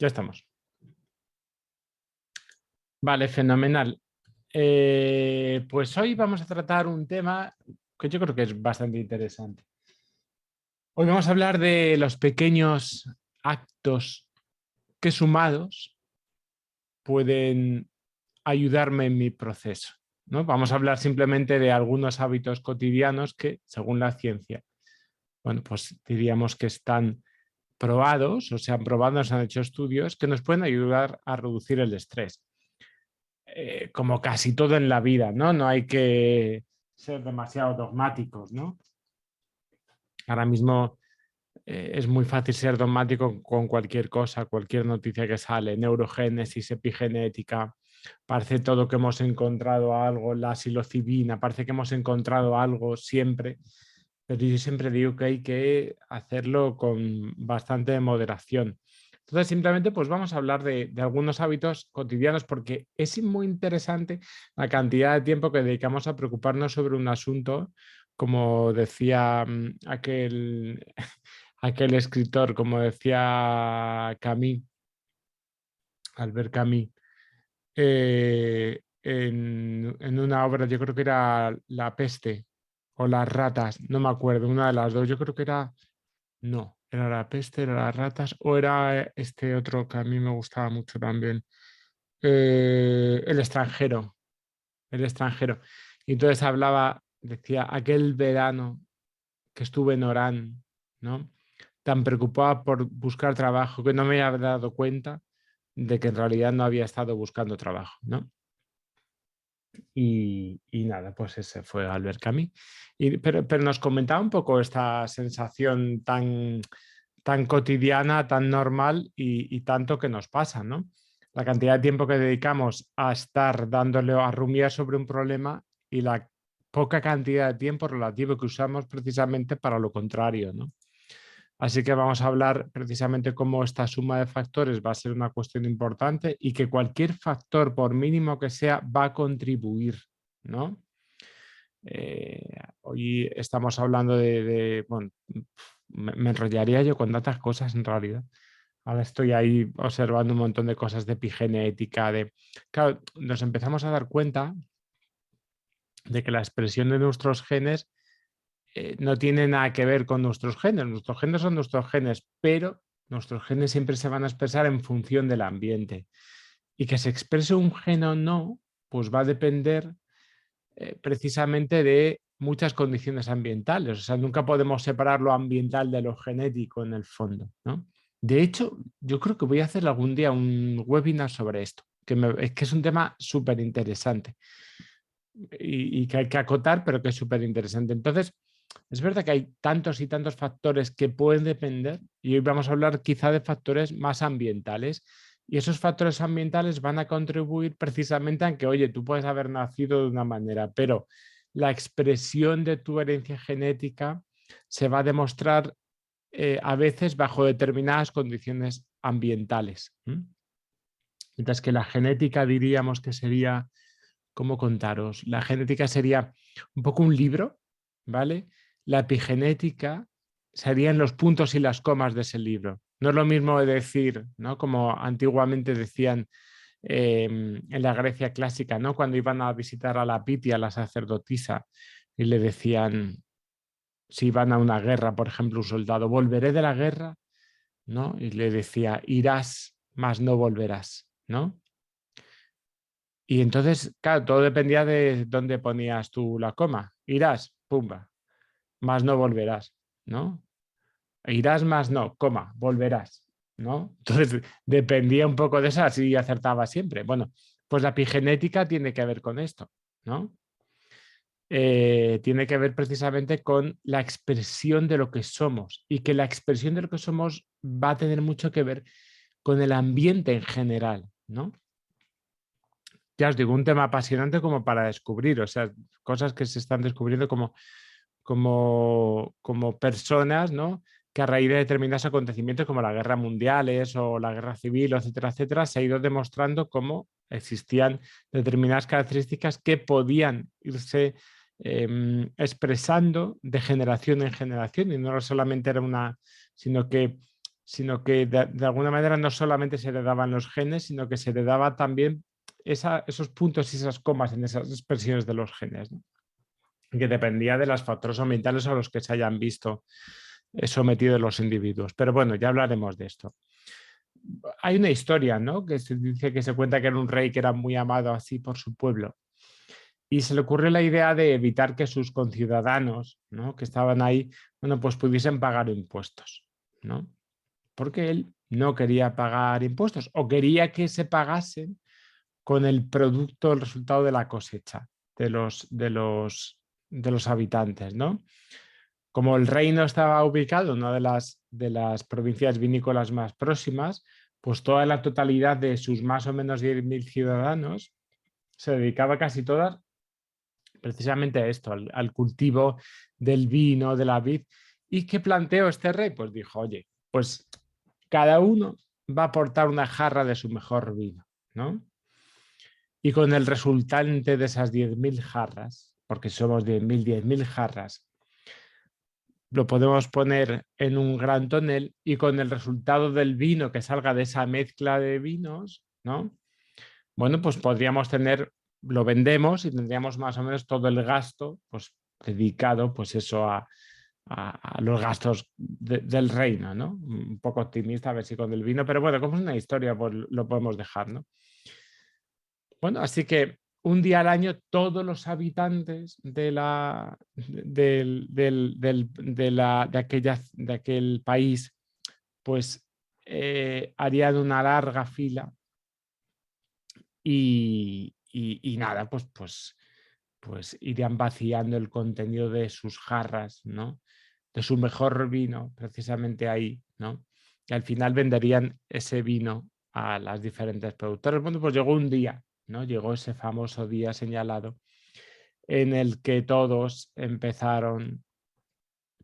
Ya estamos. Vale, fenomenal. Pues hoy vamos a tratar un tema que yo creo que es bastante interesante. Hoy vamos a hablar de los pequeños actos que sumados pueden ayudarme en mi proceso, ¿no? Vamos a hablar simplemente de algunos hábitos cotidianos que, según la ciencia, bueno, pues diríamos que están probados o se han probado, se han hecho estudios que nos pueden ayudar a reducir el estrés. Como casi todo en la vida, ¿no? No hay que ser demasiado dogmáticos, ¿no? Ahora mismo es muy fácil ser dogmático con cualquier cosa, cualquier noticia que sale, neurogénesis, epigenética, parece todo que hemos encontrado algo, la psilocibina, parece que hemos encontrado algo siempre, pero yo siempre digo que hay que hacerlo con bastante moderación. Entonces, simplemente pues vamos a hablar de algunos hábitos cotidianos porque es muy interesante la cantidad de tiempo que dedicamos a preocuparnos sobre un asunto, como decía aquel escritor, como decía Camus, Albert Camus, en una obra, yo creo que era La peste o Las ratas, no me acuerdo, una de las dos, yo creo que era, no, era La peste, era Las ratas, o era este otro que a mí me gustaba mucho también, El extranjero, El extranjero. Y entonces hablaba, decía, aquel verano que estuve en Orán, ¿no? Tan preocupada por buscar trabajo que no me había dado cuenta de que en realidad no había estado buscando trabajo, ¿no? Y nada, pues ese fue Albert Camus. Pero nos comentaba un poco esta sensación tan cotidiana, tan normal y tanto que nos pasa, ¿no? La cantidad de tiempo que dedicamos a estar dándole a rumiar sobre un problema y la poca cantidad de tiempo relativo que usamos precisamente para lo contrario, ¿no? Así que vamos a hablar precisamente cómo esta suma de factores va a ser una cuestión importante y que cualquier factor, por mínimo que sea, va a contribuir, ¿no? Hoy estamos hablando bueno, me enrollaría yo con tantas cosas en realidad. Ahora estoy ahí observando un montón de cosas de epigenética, Claro, nos empezamos a dar cuenta de que la expresión de nuestros genes no tiene nada que ver con nuestros genes. Nuestros genes son nuestros genes, pero nuestros genes siempre se van a expresar en función del ambiente. Y que se exprese un gen o no, pues va a depender precisamente de muchas condiciones ambientales. O sea, nunca podemos separar lo ambiental de lo genético en el fondo, ¿no? De hecho, yo creo que voy a hacer algún día un webinar sobre esto, es que es un tema súper interesante y que hay que acotar, pero que es súper interesante. Entonces, es verdad que hay tantos y tantos factores que pueden depender y hoy vamos a hablar quizá de factores más ambientales y esos factores ambientales van a contribuir precisamente a que, oye, tú puedes haber nacido de una manera, pero la expresión de tu herencia genética se va a demostrar a veces bajo determinadas condiciones ambientales. Mientras que la genética diríamos que sería, ¿cómo contaros? La genética sería un poco un libro, ¿vale? La epigenética serían los puntos y las comas de ese libro. No es lo mismo decir, ¿no? Como antiguamente decían en la Grecia clásica, ¿no? Cuando iban a visitar a la Pitia, la sacerdotisa, y le decían, si iban a una guerra, por ejemplo, un soldado, volveré de la guerra, ¿no? Y le decía, irás, mas no volverás, ¿no? Y entonces, claro, todo dependía de dónde ponías tú la coma. Irás, pumba, más no volverás, ¿no? Irás más no, coma, volverás, ¿no? Entonces, dependía un poco de eso, así acertaba siempre. Bueno, pues la epigenética tiene que ver con esto, ¿no? Tiene que ver precisamente con la expresión de lo que somos y que la expresión de lo que somos va a tener mucho que ver con el ambiente en general, ¿no? Ya os digo, un tema apasionante como para descubrir, o sea, cosas que se están descubriendo como personas, ¿no? Que a raíz de determinados acontecimientos como la guerra mundiales o la guerra civil, etcétera, etcétera, se ha ido demostrando cómo existían determinadas características que podían irse expresando de generación en generación y no solamente era una, sino que sino que de alguna manera no solamente se heredaban los genes, sino que se heredaba también esos puntos y esas comas en esas expresiones de los genes, ¿no? Que dependía de los factores ambientales a los que se hayan visto sometidos los individuos. Pero bueno, ya hablaremos de esto. Hay una historia, ¿no? Que se dice que se cuenta que era un rey que era muy amado así por su pueblo. Y se le ocurrió la idea de evitar que sus conciudadanos, ¿no? Que estaban ahí, bueno, pues pudiesen pagar impuestos, ¿no? Porque él no quería pagar impuestos o quería que se pagasen con el producto, el resultado de la cosecha de los habitantes, ¿no? Como el reino estaba ubicado en una de las provincias vinícolas más próximas, pues toda la totalidad de sus más o menos 10.000 ciudadanos se dedicaba casi todas precisamente a esto, al cultivo del vino, de la vid. ¿Y qué planteó este rey? Pues dijo, oye, pues cada uno va a aportar una jarra de su mejor vino, ¿no? Y con el resultante de esas 10.000 jarras, porque somos 10.000 jarras, lo podemos poner en un gran tonel y con el resultado del vino que salga de esa mezcla de vinos, ¿no? Bueno, pues podríamos tener, lo vendemos y tendríamos más o menos todo el gasto pues, dedicado pues eso a los gastos del reino, ¿no? Un poco optimista a ver si con el vino, pero bueno, como es una historia, pues lo podemos dejar, ¿no? Bueno, así que un día al año todos los habitantes de aquel país pues harían una larga fila y nada, pues irían vaciando el contenido de sus jarras, ¿no? De su mejor vino, precisamente ahí, ¿no? Y al final venderían ese vino a las diferentes productoras. Bueno, pues llegó un día, ¿no? Llegó ese famoso día señalado en el que todos empezaron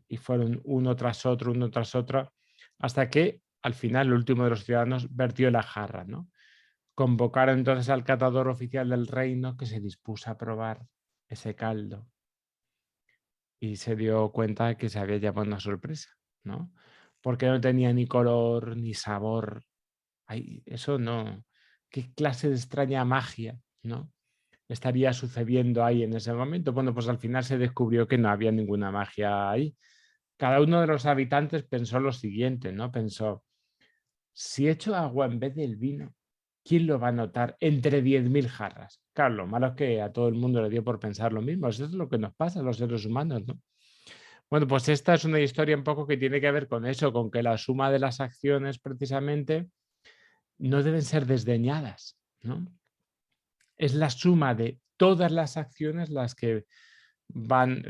y fueron uno tras otro, hasta que al final el último de los ciudadanos vertió la jarra, ¿no? Convocaron entonces al catador oficial del reino que se dispuso a probar ese caldo y se dio cuenta de que se había llevado una sorpresa, ¿no? Porque no tenía ni color ni sabor. Ay, eso no. ¿Qué clase de extraña magia, ¿no? Estaría sucediendo ahí en ese momento? Bueno, pues al final se descubrió que no había ninguna magia ahí. Cada uno de los habitantes pensó lo siguiente, ¿no? Pensó, si echo agua en vez del vino, ¿quién lo va a notar entre 10.000 jarras? Claro, lo malo es que a todo el mundo le dio por pensar lo mismo. Eso es lo que nos pasa a los seres humanos, ¿no? Bueno, pues esta es una historia un poco que tiene que ver con eso, con que la suma de las acciones precisamente no deben ser desdeñadas, ¿no? Es la suma de todas las acciones las que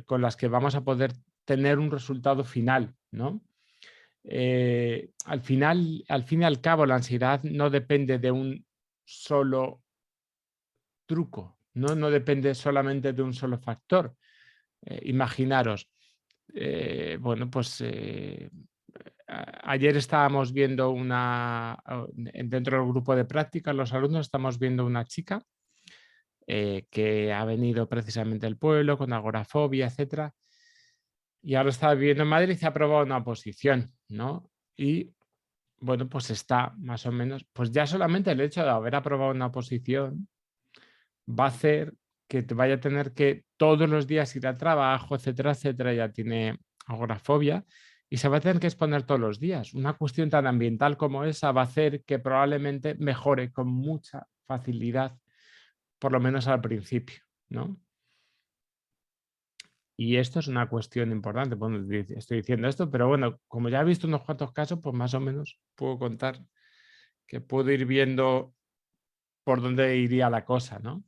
con las que vamos a poder tener un resultado final, ¿no? Al final, al fin y al cabo, la ansiedad no depende de un solo truco, ¿no? No depende solamente de un solo factor. Imaginaros, bueno, pues ayer estábamos viendo dentro del grupo de práctica, los alumnos estamos viendo una chica que ha venido precisamente del pueblo con agorafobia, etcétera, y ahora está viviendo en Madrid y se ha aprobado una oposición, ¿no? Y bueno, pues está más o menos, pues ya solamente el hecho de haber aprobado una oposición va a hacer que te vaya a tener que todos los días ir al trabajo, etcétera, etcétera, ya tiene agorafobia y se va a tener que exponer todos los días. Una cuestión tan ambiental como esa va a hacer que probablemente mejore con mucha facilidad, por lo menos al principio, ¿no? Y esto es una cuestión importante. Bueno, estoy diciendo esto, pero bueno, como ya he visto unos cuantos casos, pues más o menos puedo contar que puedo ir viendo por dónde iría la cosa, ¿no?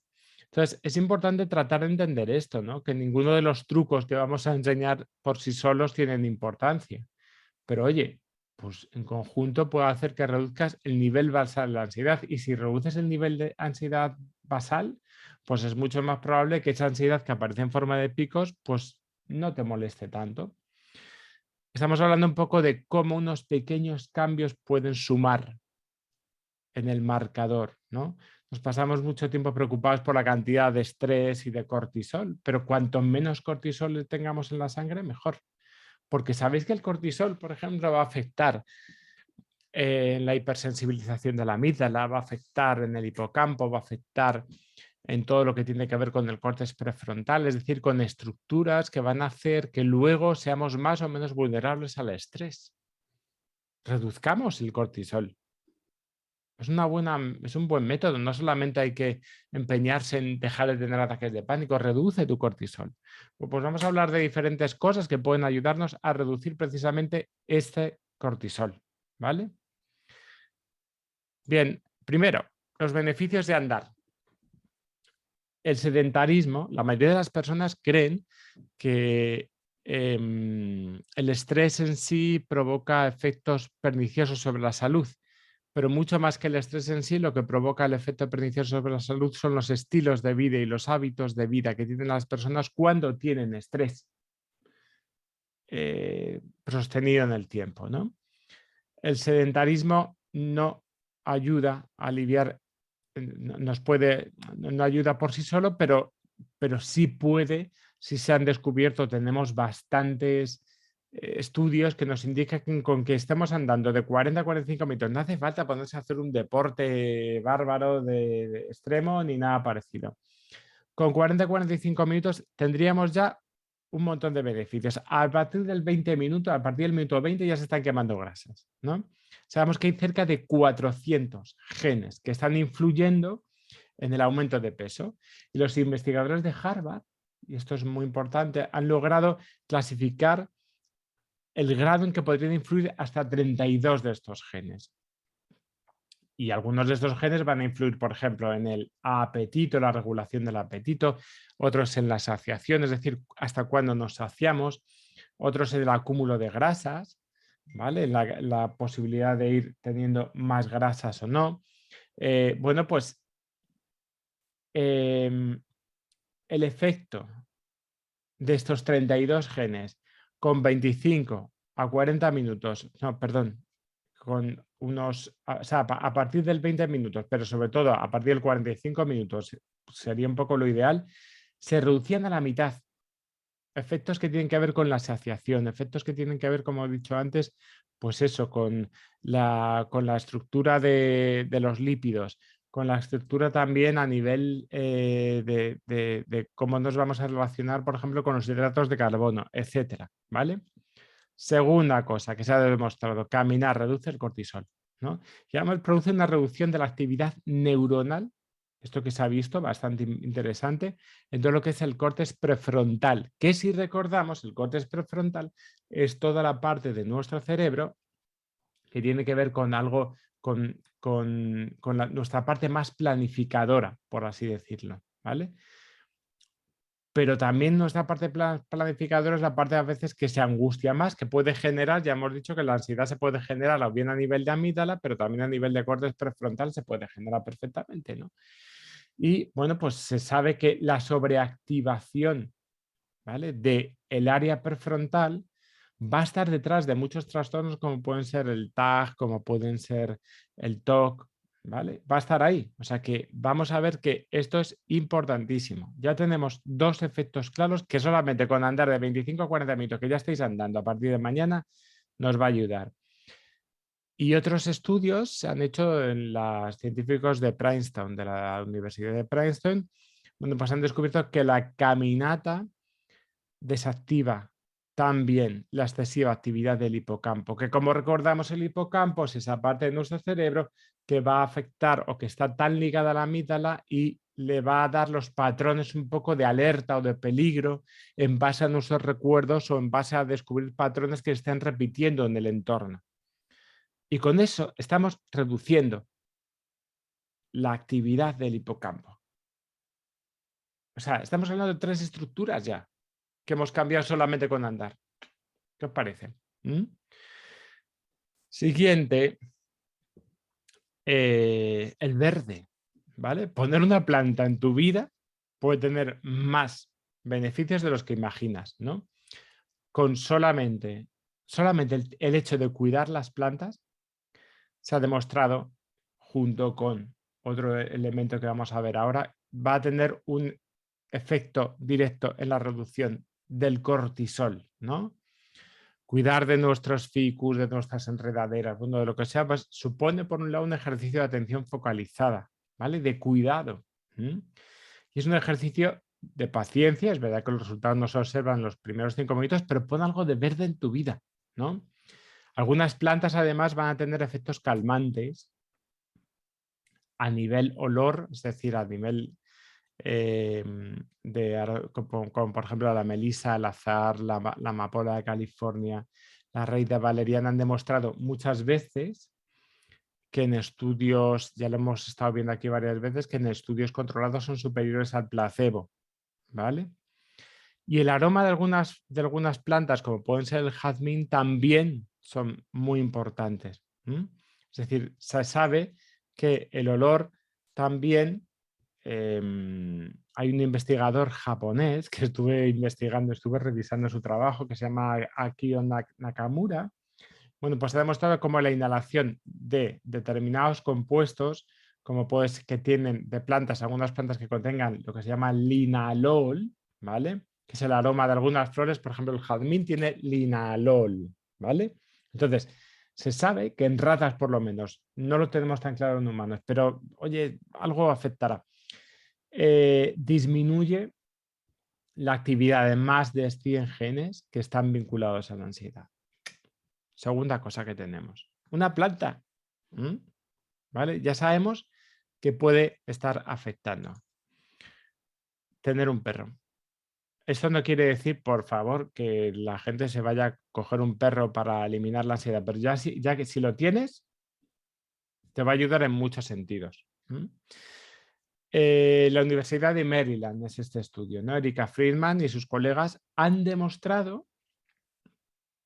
Entonces, es importante tratar de entender esto, ¿no? Que ninguno de los trucos que vamos a enseñar por sí solos tienen importancia. Pero oye, pues en conjunto puede hacer que reduzcas el nivel basal de la ansiedad. Y si reduces el nivel de ansiedad basal, pues es mucho más probable que esa ansiedad que aparece en forma de picos, pues no te moleste tanto. Estamos hablando un poco de cómo unos pequeños cambios pueden sumar en el marcador, ¿no? Nos pasamos mucho tiempo preocupados por la cantidad de estrés y de cortisol, pero cuanto menos cortisol tengamos en la sangre, mejor. Porque sabéis que el cortisol, por ejemplo, va a afectar en la hipersensibilización de la amígdala, va a afectar en el hipocampo, va a afectar en todo lo que tiene que ver con el córtex prefrontal, es decir, con estructuras que van a hacer que luego seamos más o menos vulnerables al estrés. Reduzcamos el cortisol. Es un buen método, no solamente hay que empeñarse en dejar de tener ataques de pánico, reduce tu cortisol. Pues vamos a hablar de diferentes cosas que pueden ayudarnos a reducir precisamente este cortisol, ¿vale? Bien, primero, los beneficios de andar. El sedentarismo, la mayoría de las personas creen que el estrés en sí provoca efectos perniciosos sobre la salud, pero mucho más que el estrés en sí, lo que provoca el efecto pernicioso sobre la salud son los estilos de vida y los hábitos de vida que tienen las personas cuando tienen estrés sostenido en el tiempo, ¿no? El sedentarismo no ayuda a aliviar, no ayuda por sí solo, pero sí puede, si se han descubierto, tenemos bastantes estudios que nos indican que con que estemos andando de 40 a 45 minutos, no hace falta ponerse a hacer un deporte bárbaro de extremo ni nada parecido. Con 40 a 45 minutos tendríamos ya un montón de beneficios. A partir del 20 minutos, a partir del minuto 20 ya se están quemando grasas, ¿no? Sabemos que hay cerca de 400 genes que están influyendo en el aumento de peso. Y los investigadores de Harvard, y esto es muy importante, han logrado clasificar el grado en que podrían influir hasta 32 de estos genes. Y algunos de estos genes van a influir, por ejemplo, en el apetito, la regulación del apetito, otros en la saciación, es decir, hasta cuándo nos saciamos, otros en el acúmulo de grasas, ¿vale? La posibilidad de ir teniendo más grasas o no. Bueno, pues el efecto de estos 32 genes con 25 a 40 minutos, no, perdón, con unos, o sea, a partir del 20 minutos, pero sobre todo a partir del 45 minutos, sería un poco lo ideal, se reducían a la mitad. Efectos que tienen que ver con la saciación, efectos que tienen que ver, como he dicho antes, pues eso, con la estructura de los lípidos, con la estructura también a nivel de cómo nos vamos a relacionar, por ejemplo, con los hidratos de carbono, etcétera, ¿vale? Segunda cosa que se ha demostrado, caminar reduce el cortisol, ¿no? Y además produce una reducción de la actividad neuronal, esto que se ha visto, bastante interesante, en todo lo que es el córtex prefrontal, que si recordamos, el córtex prefrontal es toda la parte de nuestro cerebro que tiene que ver con algo, nuestra parte más planificadora, por así decirlo, ¿vale? Pero también nuestra parte planificadora es la parte a veces que se angustia más, que puede generar, ya hemos dicho que la ansiedad se puede generar o bien a nivel de amígdala, pero también a nivel de córtex prefrontal se puede generar perfectamente, ¿no? Y bueno, pues se sabe que la sobreactivación, ¿vale?, del área prefrontal va a estar detrás de muchos trastornos como pueden ser el TAG, como pueden ser el TOC, ¿vale? Va a estar ahí. O sea que vamos a ver que esto es importantísimo. Ya tenemos dos efectos claros que solamente con andar de 25 a 40 minutos, que ya estáis andando a partir de mañana, nos va a ayudar. Y otros estudios se han hecho en los científicos de Princeton, de la Universidad de Princeton, donde pues han descubierto que la caminata desactiva también la excesiva actividad del hipocampo, que como recordamos el hipocampo es esa parte de nuestro cerebro que va a afectar o que está tan ligada a la amígdala y le va a dar los patrones un poco de alerta o de peligro en base a nuestros recuerdos o en base a descubrir patrones que estén repitiendo en el entorno. Y con eso estamos reduciendo la actividad del hipocampo. O sea, estamos hablando de tres estructuras ya que hemos cambiado solamente con andar. ¿Qué os parece? Siguiente, el verde, ¿vale? Poner una planta en tu vida puede tener más beneficios de los que imaginas, ¿no? Con solamente el hecho de cuidar las plantas se ha demostrado, junto con otro elemento que vamos a ver ahora, va a tener un efecto directo en la reducción del cortisol, ¿no? cuidar de nuestros ficus, de nuestras enredaderas, bueno, de lo que sea, pues supone por un lado un ejercicio de atención focalizada, ¿vale? De cuidado. ¿Mm? Y es un ejercicio de paciencia, es verdad que los resultados no se observan en los primeros 5 minutos, pero pon algo de verde en tu vida, ¿no? Algunas plantas además van a tener efectos calmantes a nivel olor, es decir, a nivel como por ejemplo la melisa, el azahar, la amapola de California, la raíz de valeriana, han demostrado muchas veces que en estudios, ya lo hemos estado viendo aquí varias veces, que en estudios controlados son superiores al placebo, ¿vale? Y el aroma de algunas plantas, como pueden ser el jazmín, también son muy importantes. Es decir, se sabe que el olor también, hay un investigador japonés que estuve investigando, estuve revisando su trabajo, que se llama Akio Nakamura. Bueno, pues ha demostrado cómo la inhalación de determinados compuestos, como pues que tienen de plantas, algunas plantas que contengan lo que se llama linalol, ¿vale? Que es el aroma de algunas flores, por ejemplo, el jazmín tiene linalol, ¿vale? Entonces, se sabe que en ratas por lo menos, no lo tenemos tan claro en humanos, pero oye, algo afectará. Disminuye la actividad de más de 100 genes que están vinculados a la ansiedad. Segunda cosa que tenemos. Una planta. ¿Vale? Ya sabemos que puede estar afectando. Tener un perro. Esto no quiere decir, por favor, que la gente se vaya a coger un perro para eliminar la ansiedad, pero ya que si lo tienes, te va a ayudar en muchos sentidos. La Universidad de Maryland es este estudio, ¿no? Erika Friedman y sus colegas han demostrado,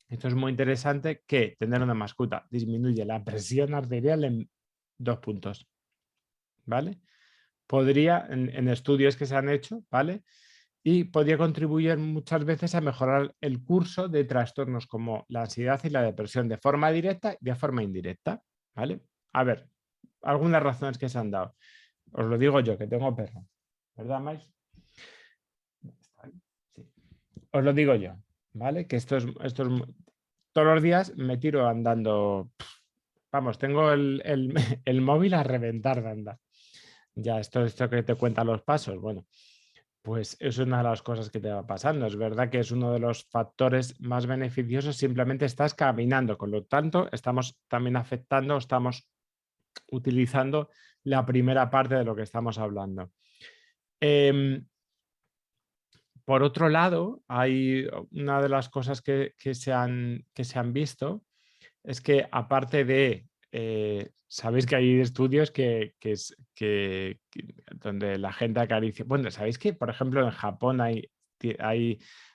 esto es muy interesante, que tener una mascota disminuye la presión arterial en 2 puntos, ¿vale? Podría, en estudios que se han hecho, ¿vale? Y podría contribuir muchas veces a mejorar el curso de trastornos como la ansiedad y la depresión de forma directa y de forma indirecta, ¿vale? A ver, algunas razones que se han dado. Os lo digo yo, que tengo perro. ¿Verdad, Mais? Sí. Os lo digo yo, ¿vale? Que todos los días me tiro andando. Vamos, tengo el móvil a reventar de andar. Ya, esto que te cuenta los pasos, bueno, pues es una de las cosas que te va pasando. Es verdad que es uno de los factores más beneficiosos, simplemente estás caminando, con lo tanto, estamos también afectando, estamos utilizando la primera parte de lo que estamos hablando. Por otro lado, hay una de las cosas que se han visto es que aparte de, sabéis que hay estudios donde la gente acaricia, bueno, sabéis que por ejemplo en Japón hay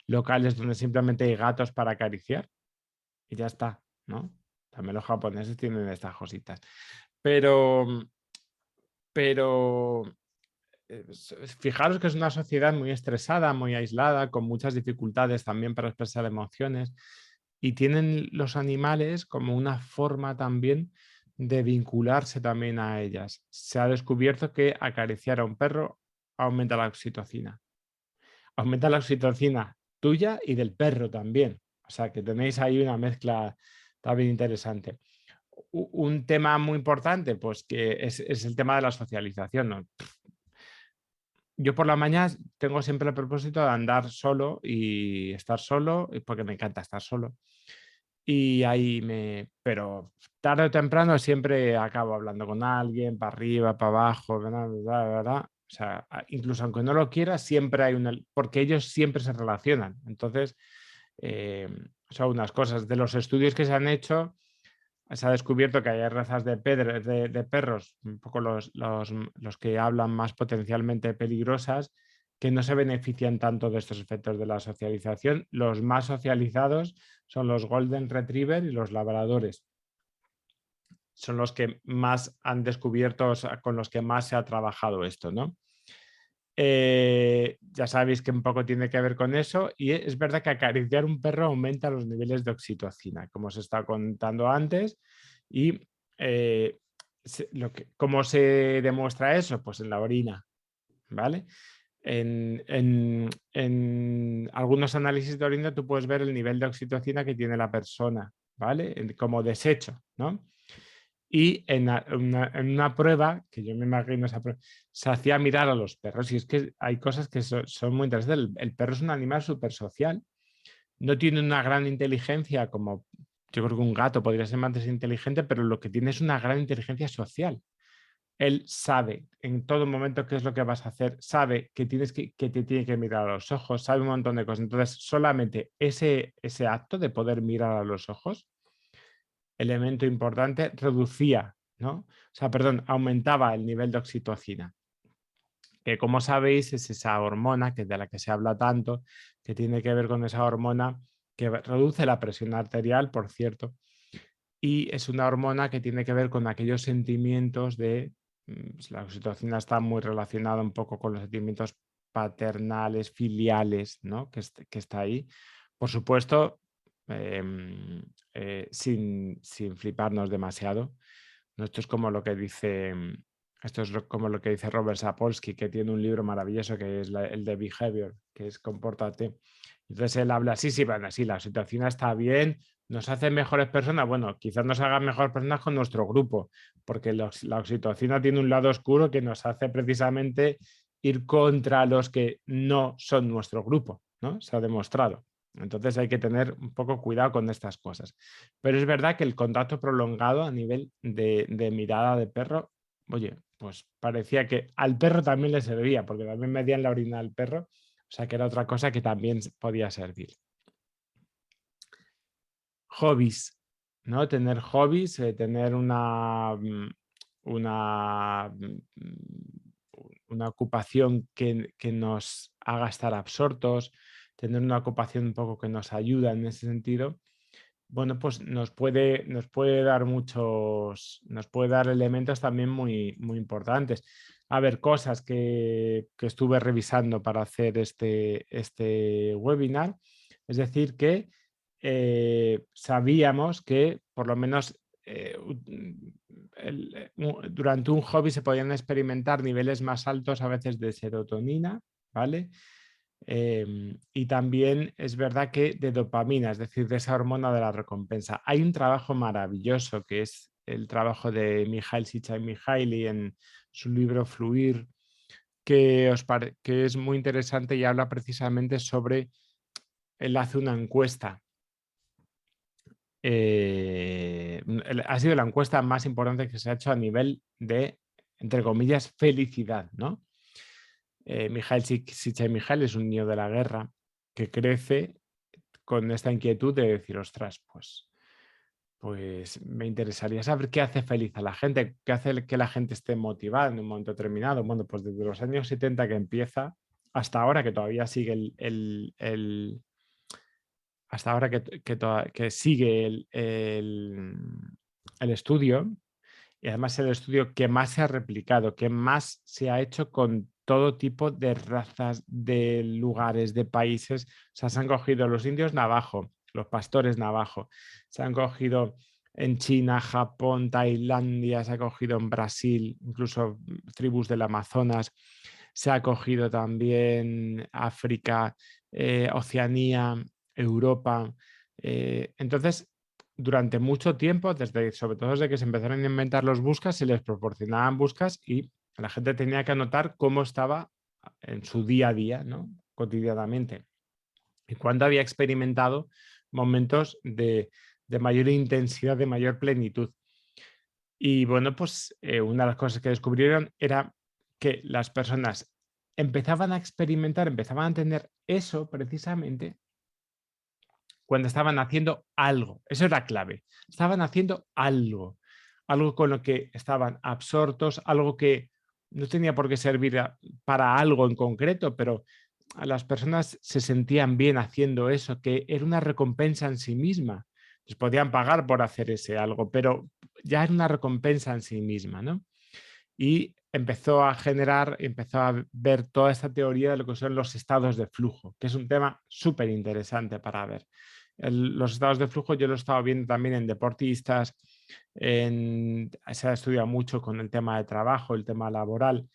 locales donde simplemente hay gatos para acariciar y ya está, ¿no? También los japoneses tienen estas cositas. Pero, pero fijaros que es una sociedad muy estresada, muy aislada, con muchas dificultades también para expresar emociones y tienen los animales como una forma también de vincularse también a ellas. Se ha descubierto que acariciar a un perro aumenta la oxitocina. Aumenta la oxitocina tuya y del perro también. O sea que tenéis ahí una mezcla también interesante. Un tema muy importante, pues que es el tema de la socialización, ¿no? Yo por la mañana tengo siempre el propósito de andar solo y estar solo, porque me encanta estar solo. Y ahí pero tarde o temprano siempre acabo hablando con alguien, para arriba, para abajo, ¿verdad? ¿Verdad? O sea, incluso aunque no lo quiera, siempre hay porque ellos siempre se relacionan. Entonces, eh, son unas cosas. De los estudios que se han hecho, se ha descubierto que hay razas de perros, un poco los que hablan más potencialmente peligrosas, que no se benefician tanto de estos efectos de la socialización. Los más socializados son los Golden Retriever y los labradores. Son los que más han descubierto, o sea, con los que más se ha trabajado esto, ¿no? Ya sabéis que un poco tiene que ver con eso y es verdad que acariciar un perro aumenta los niveles de oxitocina, como os estaba contando antes. Y ¿cómo se demuestra eso? Pues en la orina, ¿vale? en algunos análisis de orina tú puedes ver el nivel de oxitocina que tiene la persona, ¿vale? Como desecho, ¿no? Y en una prueba, que yo me imagino esa prueba, se hacía mirar a los perros. Y es que hay cosas que son muy interesantes. El perro es un animal súper social. No tiene una gran inteligencia como yo creo que un gato podría ser más inteligente, pero lo que tiene es una gran inteligencia social. Él sabe en todo momento qué es lo que vas a hacer, sabe que te tiene que mirar a los ojos, sabe un montón de cosas. Entonces, solamente ese acto de poder mirar a los ojos, elemento importante, reducía, ¿no? O sea, perdón, aumentaba el nivel de oxitocina, que como sabéis es esa hormona que de la que se habla tanto, que tiene que ver con esa hormona que reduce la presión arterial, por cierto, y es una hormona que tiene que ver con aquellos sentimientos de, pues, la oxitocina está muy relacionada un poco con los sentimientos paternales, filiales, ¿no? Que está ahí. Por supuesto, sin fliparnos demasiado. ¿No? Esto es como lo que dice, esto es como lo que dice Robert Sapolsky, que tiene un libro maravilloso que es el de Behavior, que es Compórtate. Entonces él habla, sí, sí, bueno, sí, la oxitocina está bien, nos hace mejores personas. Bueno, quizás nos hagan mejores personas con nuestro grupo, porque la oxitocina tiene un lado oscuro que nos hace precisamente ir contra los que no son nuestro grupo, ¿no? Se ha demostrado. Entonces hay que tener un poco cuidado con estas cosas. Pero es verdad que el contacto prolongado a nivel de mirada de perro, oye, pues parecía que al perro también le servía, porque también medían la orina al perro, o sea que era otra cosa que también podía servir. Hobbies, ¿no? Tener hobbies, tener una, una ocupación que nos haga estar absortos, tener una ocupación un poco que nos ayuda en ese sentido, bueno, pues nos puede dar nos puede dar elementos también muy, muy importantes. A ver, cosas que estuve revisando para hacer este webinar. Es decir, que sabíamos que por lo menos durante un hobby se podían experimentar niveles más altos a veces de serotonina, ¿vale? Y también es verdad que de dopamina, es decir, de esa hormona de la recompensa. Hay un trabajo maravilloso que es el trabajo de Mihail Csikszentmihalyi en su libro Fluir, que es muy interesante y habla precisamente sobre, él hace una encuesta. Ha sido la encuesta más importante que se ha hecho a nivel de, entre comillas, felicidad, ¿no? Mihail Csikszentmihalyi es un niño de la guerra que crece con esta inquietud de decir, ostras, pues me interesaría saber qué hace feliz a la gente, qué hace que la gente esté motivada en un momento determinado. Bueno, pues desde los años 70 que empieza hasta ahora que todavía sigue hasta ahora que sigue el estudio, y además el estudio que más se ha replicado, que más se ha hecho con todo tipo de razas, de lugares, de países. O sea, se han cogido los indios navajo, los pastores navajo, se han cogido en China, Japón, Tailandia, se ha cogido en Brasil, incluso tribus del Amazonas, se ha cogido también África, Oceanía, Europa. Entonces, durante mucho tiempo, sobre todo desde que se empezaron a inventar los buscas, se les proporcionaban buscas y la gente tenía que anotar cómo estaba en su día a día, ¿no? Cotidianamente. Y cuándo había experimentado momentos de mayor intensidad, de mayor plenitud. Y bueno, pues una de las cosas que descubrieron era que las personas empezaban a experimentar, empezaban a tener eso precisamente cuando estaban haciendo algo. Eso era clave. Estaban haciendo algo, algo con lo que estaban absortos, algo que no tenía por qué servir para algo en concreto, pero a las personas se sentían bien haciendo eso, que era una recompensa en sí misma. Les podían pagar por hacer ese algo, pero ya era una recompensa en sí misma, ¿no? Y empezó a ver toda esta teoría de lo que son los estados de flujo, que es un tema súper interesante para ver. Los estados de flujo yo lo he estado viendo también en deportistas, se ha estudiado mucho con el tema de trabajo, el tema laboral,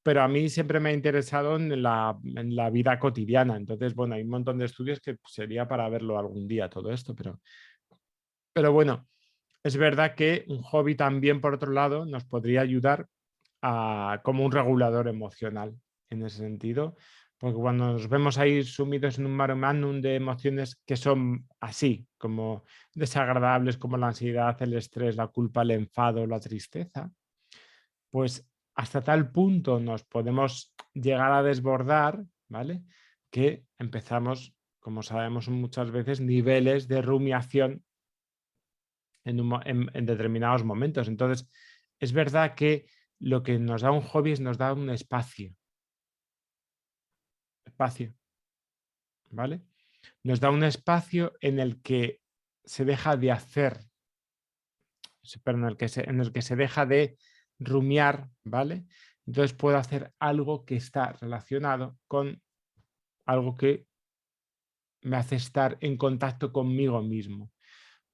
pero a mí siempre me ha interesado en la vida cotidiana. Entonces, bueno, hay un montón de estudios que sería para verlo algún día todo esto, pero bueno, es verdad que un hobby también, por otro lado, nos podría ayudar como un regulador emocional en ese sentido, porque cuando nos vemos ahí sumidos en un mare magnum de emociones que son así, como desagradables, como la ansiedad, el estrés, la culpa, el enfado, la tristeza, pues hasta tal punto nos podemos llegar a desbordar, ¿vale? Que empezamos, como sabemos muchas veces, niveles de rumiación en determinados momentos. Entonces, es verdad que lo que nos da un hobby es nos da un espacio, ¿vale? Nos da un espacio en el que se deja de hacer, pero en el que se deja de rumiar, ¿vale? Entonces puedo hacer algo que está relacionado con algo que me hace estar en contacto conmigo mismo.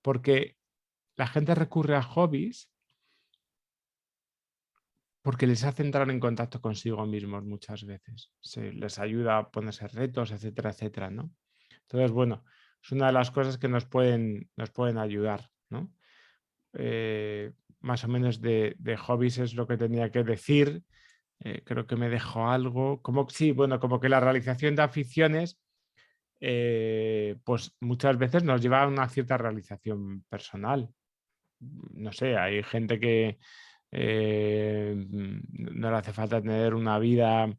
Porque la gente recurre a hobbies porque les hace entrar en contacto consigo mismos muchas veces. Les ayuda a ponerse retos, etcétera, etcétera, ¿no? Entonces, bueno, es una de las cosas que nos pueden ayudar, ¿no? Más o menos de hobbies es lo que tenía que decir. Creo que me dejó algo. Como, sí, bueno, como que la realización de aficiones, pues muchas veces nos lleva a una cierta realización personal. No sé, hay gente que no le hace falta tener una vida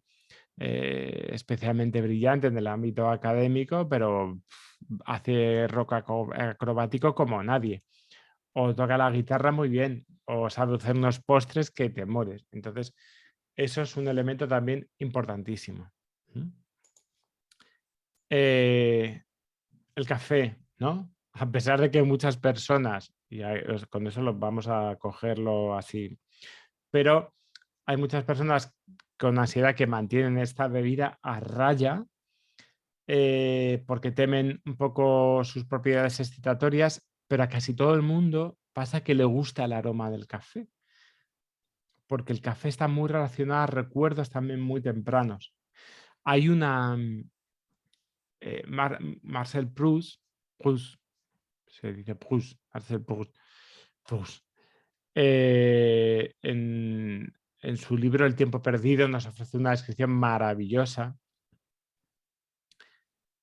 especialmente brillante en el ámbito académico, pero hace rock acrobático como nadie. O toca la guitarra muy bien, o sabe hacer unos postres que te mueres. Entonces, eso es un elemento también importantísimo. ¿Mm? Eh, el café, ¿no? A pesar de que muchas personas, con eso lo vamos a cogerlo así, pero hay muchas personas con ansiedad que mantienen esta bebida a raya porque temen un poco sus propiedades excitatorias, pero a casi todo el mundo pasa que le gusta el aroma del café, porque el café está muy relacionado a recuerdos también muy tempranos. Hay una Marcel Proust, Proust, se dice Proust, Marcel Proust, Proust, eh, en, en su libro El tiempo perdido nos ofrece una descripción maravillosa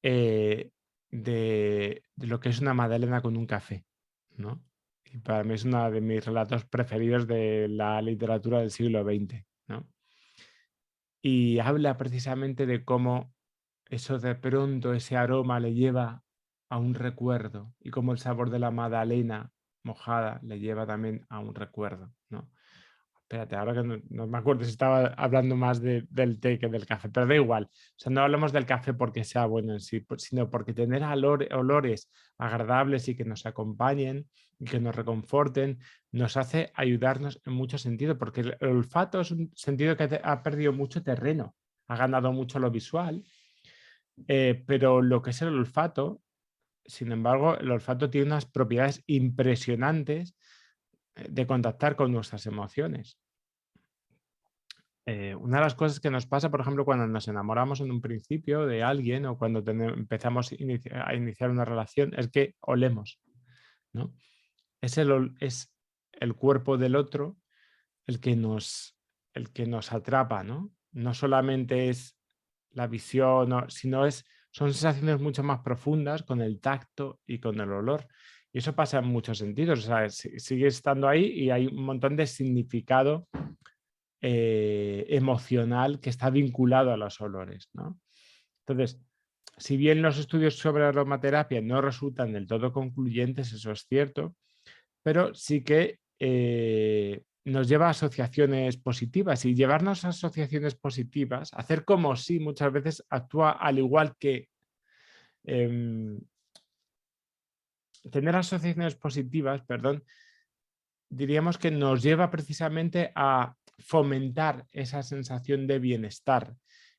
de lo que es una magdalena con un café, ¿no? Y para mí es uno de mis relatos preferidos de la literatura del siglo XX, ¿no? Y habla precisamente de cómo eso de pronto, ese aroma le lleva a un recuerdo y cómo el sabor de la magdalena mojada le lleva también a un recuerdo, ¿no? Espérate, ahora que no me acuerdo si estaba hablando más del té que del café, pero da igual. O sea, no hablamos del café porque sea bueno en sí, sino porque tener olores agradables y que nos acompañen y que nos reconforten, nos hace ayudarnos en muchos sentidos, porque el olfato es un sentido que ha perdido mucho terreno, ha ganado mucho lo visual, pero lo que es el olfato, sin embargo, el olfato tiene unas propiedades impresionantes de contactar con nuestras emociones. Una de las cosas que nos pasa, por ejemplo, cuando nos enamoramos en un principio de alguien o cuando empezamos a iniciar una relación, es que olemos, ¿no? Es el cuerpo del otro el que el que nos atrapa, ¿no? No solamente es la visión, sino son sensaciones mucho más profundas con el tacto y con el olor. Y eso pasa en muchos sentidos. O sea, sigue estando ahí y hay un montón de significado emocional que está vinculado a los olores, ¿no? Entonces, si bien los estudios sobre aromaterapia no resultan del todo concluyentes, eso es cierto, pero sí que nos lleva a asociaciones positivas y llevarnos a asociaciones positivas, hacer como si muchas veces actúa al igual que eh, tener asociaciones positivas, perdón, diríamos que nos lleva precisamente a fomentar esa sensación de bienestar.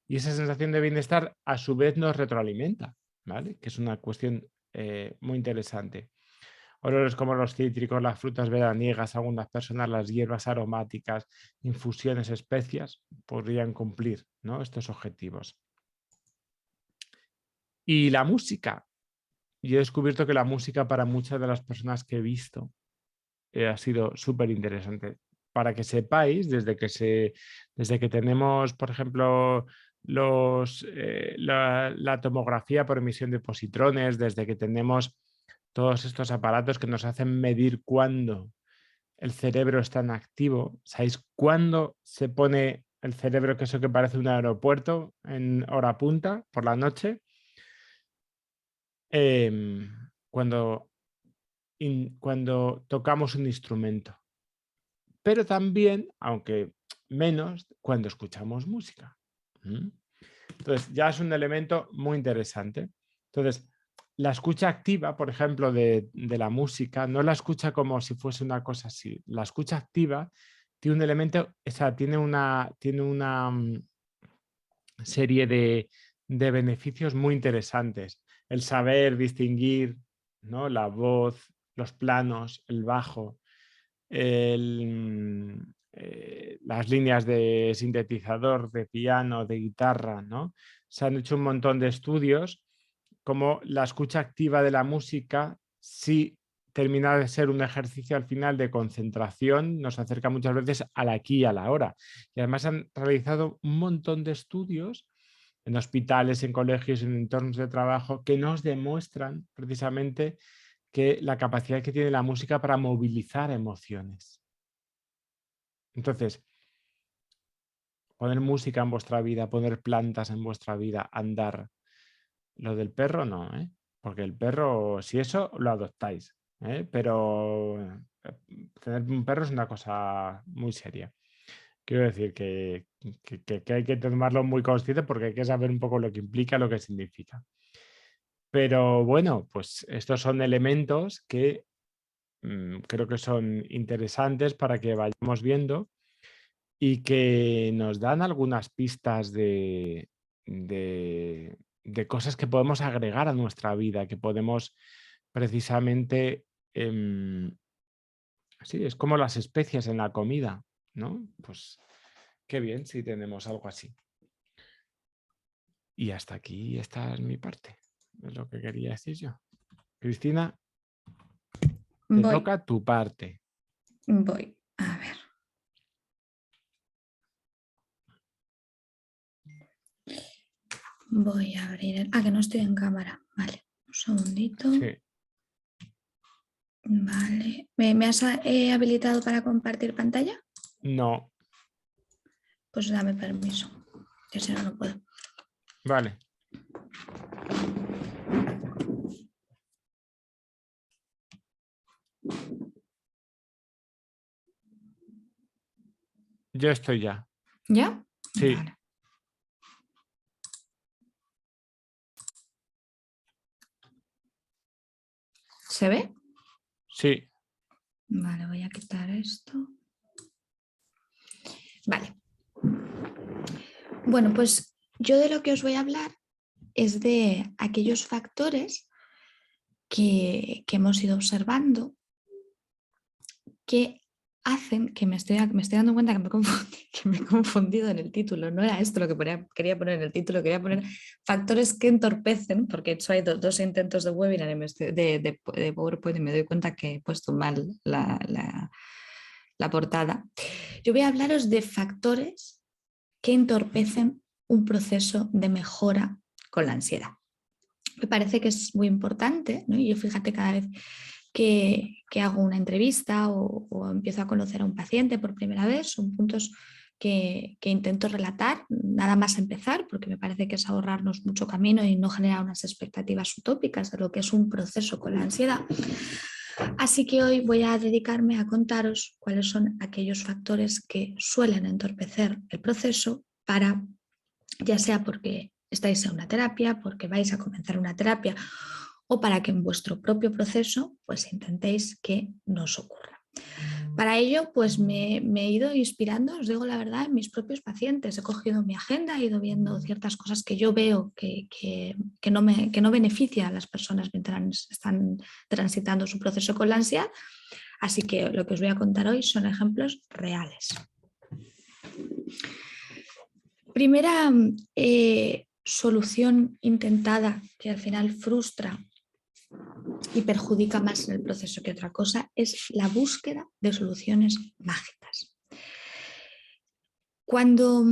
Y esa sensación de bienestar a su vez nos retroalimenta, ¿vale? Que es una cuestión muy interesante. olores como los cítricos, las frutas veraniegas, algunas personas las hierbas aromáticas, infusiones, especias, podrían cumplir, ¿no?, estos objetivos. Y la música. Yo he descubierto que la música para muchas de las personas que he visto ha sido súper interesante. Para que sepáis, desde que tenemos, por ejemplo, la tomografía por emisión de positrones, desde que tenemos todos estos aparatos que nos hacen medir cuándo el cerebro está en activo. ¿Sabéis cuándo se pone el cerebro, que eso que parece un aeropuerto, en hora punta por la noche? Cuando cuando tocamos un instrumento, pero también, aunque menos, cuando escuchamos música. ¿Mm? Entonces, ya es un elemento muy interesante. Entonces, la escucha activa, por ejemplo, de la música, no la escucha como si fuese una cosa así. La escucha activa tiene un elemento, o sea, tiene una serie de beneficios muy interesantes. El saber distinguir, ¿no?, la voz, los planos, el bajo, las líneas de sintetizador, de piano, de guitarra, ¿no? Se han hecho un montón de estudios como la escucha activa de la música, si termina de ser un ejercicio al final de concentración, nos acerca muchas veces al aquí y a la hora. Y además han realizado un montón de estudios en hospitales, en colegios, en entornos de trabajo, que nos demuestran precisamente que la capacidad que tiene la música para movilizar emociones. Entonces, poner música en vuestra vida, poner plantas en vuestra vida, andar. Lo del perro no, ¿eh? Porque el perro, si eso, lo adoptáis, ¿eh? Pero tener un perro es una cosa muy seria. Quiero decir que hay que tomarlo muy consciente, porque hay que saber un poco lo que implica, lo que significa. Pero bueno, pues estos son elementos que creo que son interesantes para que vayamos viendo y que nos dan algunas pistas de, de cosas que podemos agregar a nuestra vida, que podemos precisamente, sí, es como las especias en la comida, ¿no? Pues qué bien si tenemos algo así. Y hasta aquí, esta es mi parte, es lo que quería decir yo. Cristina, te Voy, toca tu parte. voy. A ver. Voy a abrir el... Ah, que no estoy en cámara. Vale, un segundito. Sí, Vale. ¿Me has habilitado para compartir pantalla? no, Pues dame permiso, que si no, no puedo. vale. Yo estoy ya. ¿Ya? Sí, Vale. ¿Se ve? sí. Vale, voy a quitar esto. Vale. Bueno, pues yo de lo que os voy a hablar es de aquellos factores que hemos ido observando que hacen que me estoy dando cuenta que me he confundido en el título. No era esto lo que quería poner en el título, quería poner factores que entorpecen, porque he hecho hay dos intentos de webinar y de PowerPoint y me doy cuenta que he puesto mal la portada. Yo voy a hablaros de factores que entorpecen un proceso de mejora con la ansiedad. Me parece que es muy importante, ¿no? Y yo fíjate, cada vez que hago una entrevista o empiezo a conocer a un paciente por primera vez, son puntos que intento relatar, nada más empezar, porque me parece que es ahorrarnos mucho camino y no generar unas expectativas utópicas de lo que es un proceso con la ansiedad. Así que hoy voy a dedicarme a contaros cuáles son aquellos factores que suelen entorpecer el proceso para, ya sea porque estáis en una terapia, porque vais a comenzar una terapia o para que en vuestro propio proceso pues intentéis que no os ocurra. Para ello, pues me he ido inspirando, os digo la verdad, en mis propios pacientes. He cogido mi agenda, he ido viendo ciertas cosas que yo veo que no beneficia a las personas mientras están transitando su proceso con la ansiedad. Así que lo que os voy a contar hoy son ejemplos reales. Primera solución intentada que al final frustra y perjudica más en el proceso que otra cosa es la búsqueda de soluciones mágicas. Cuando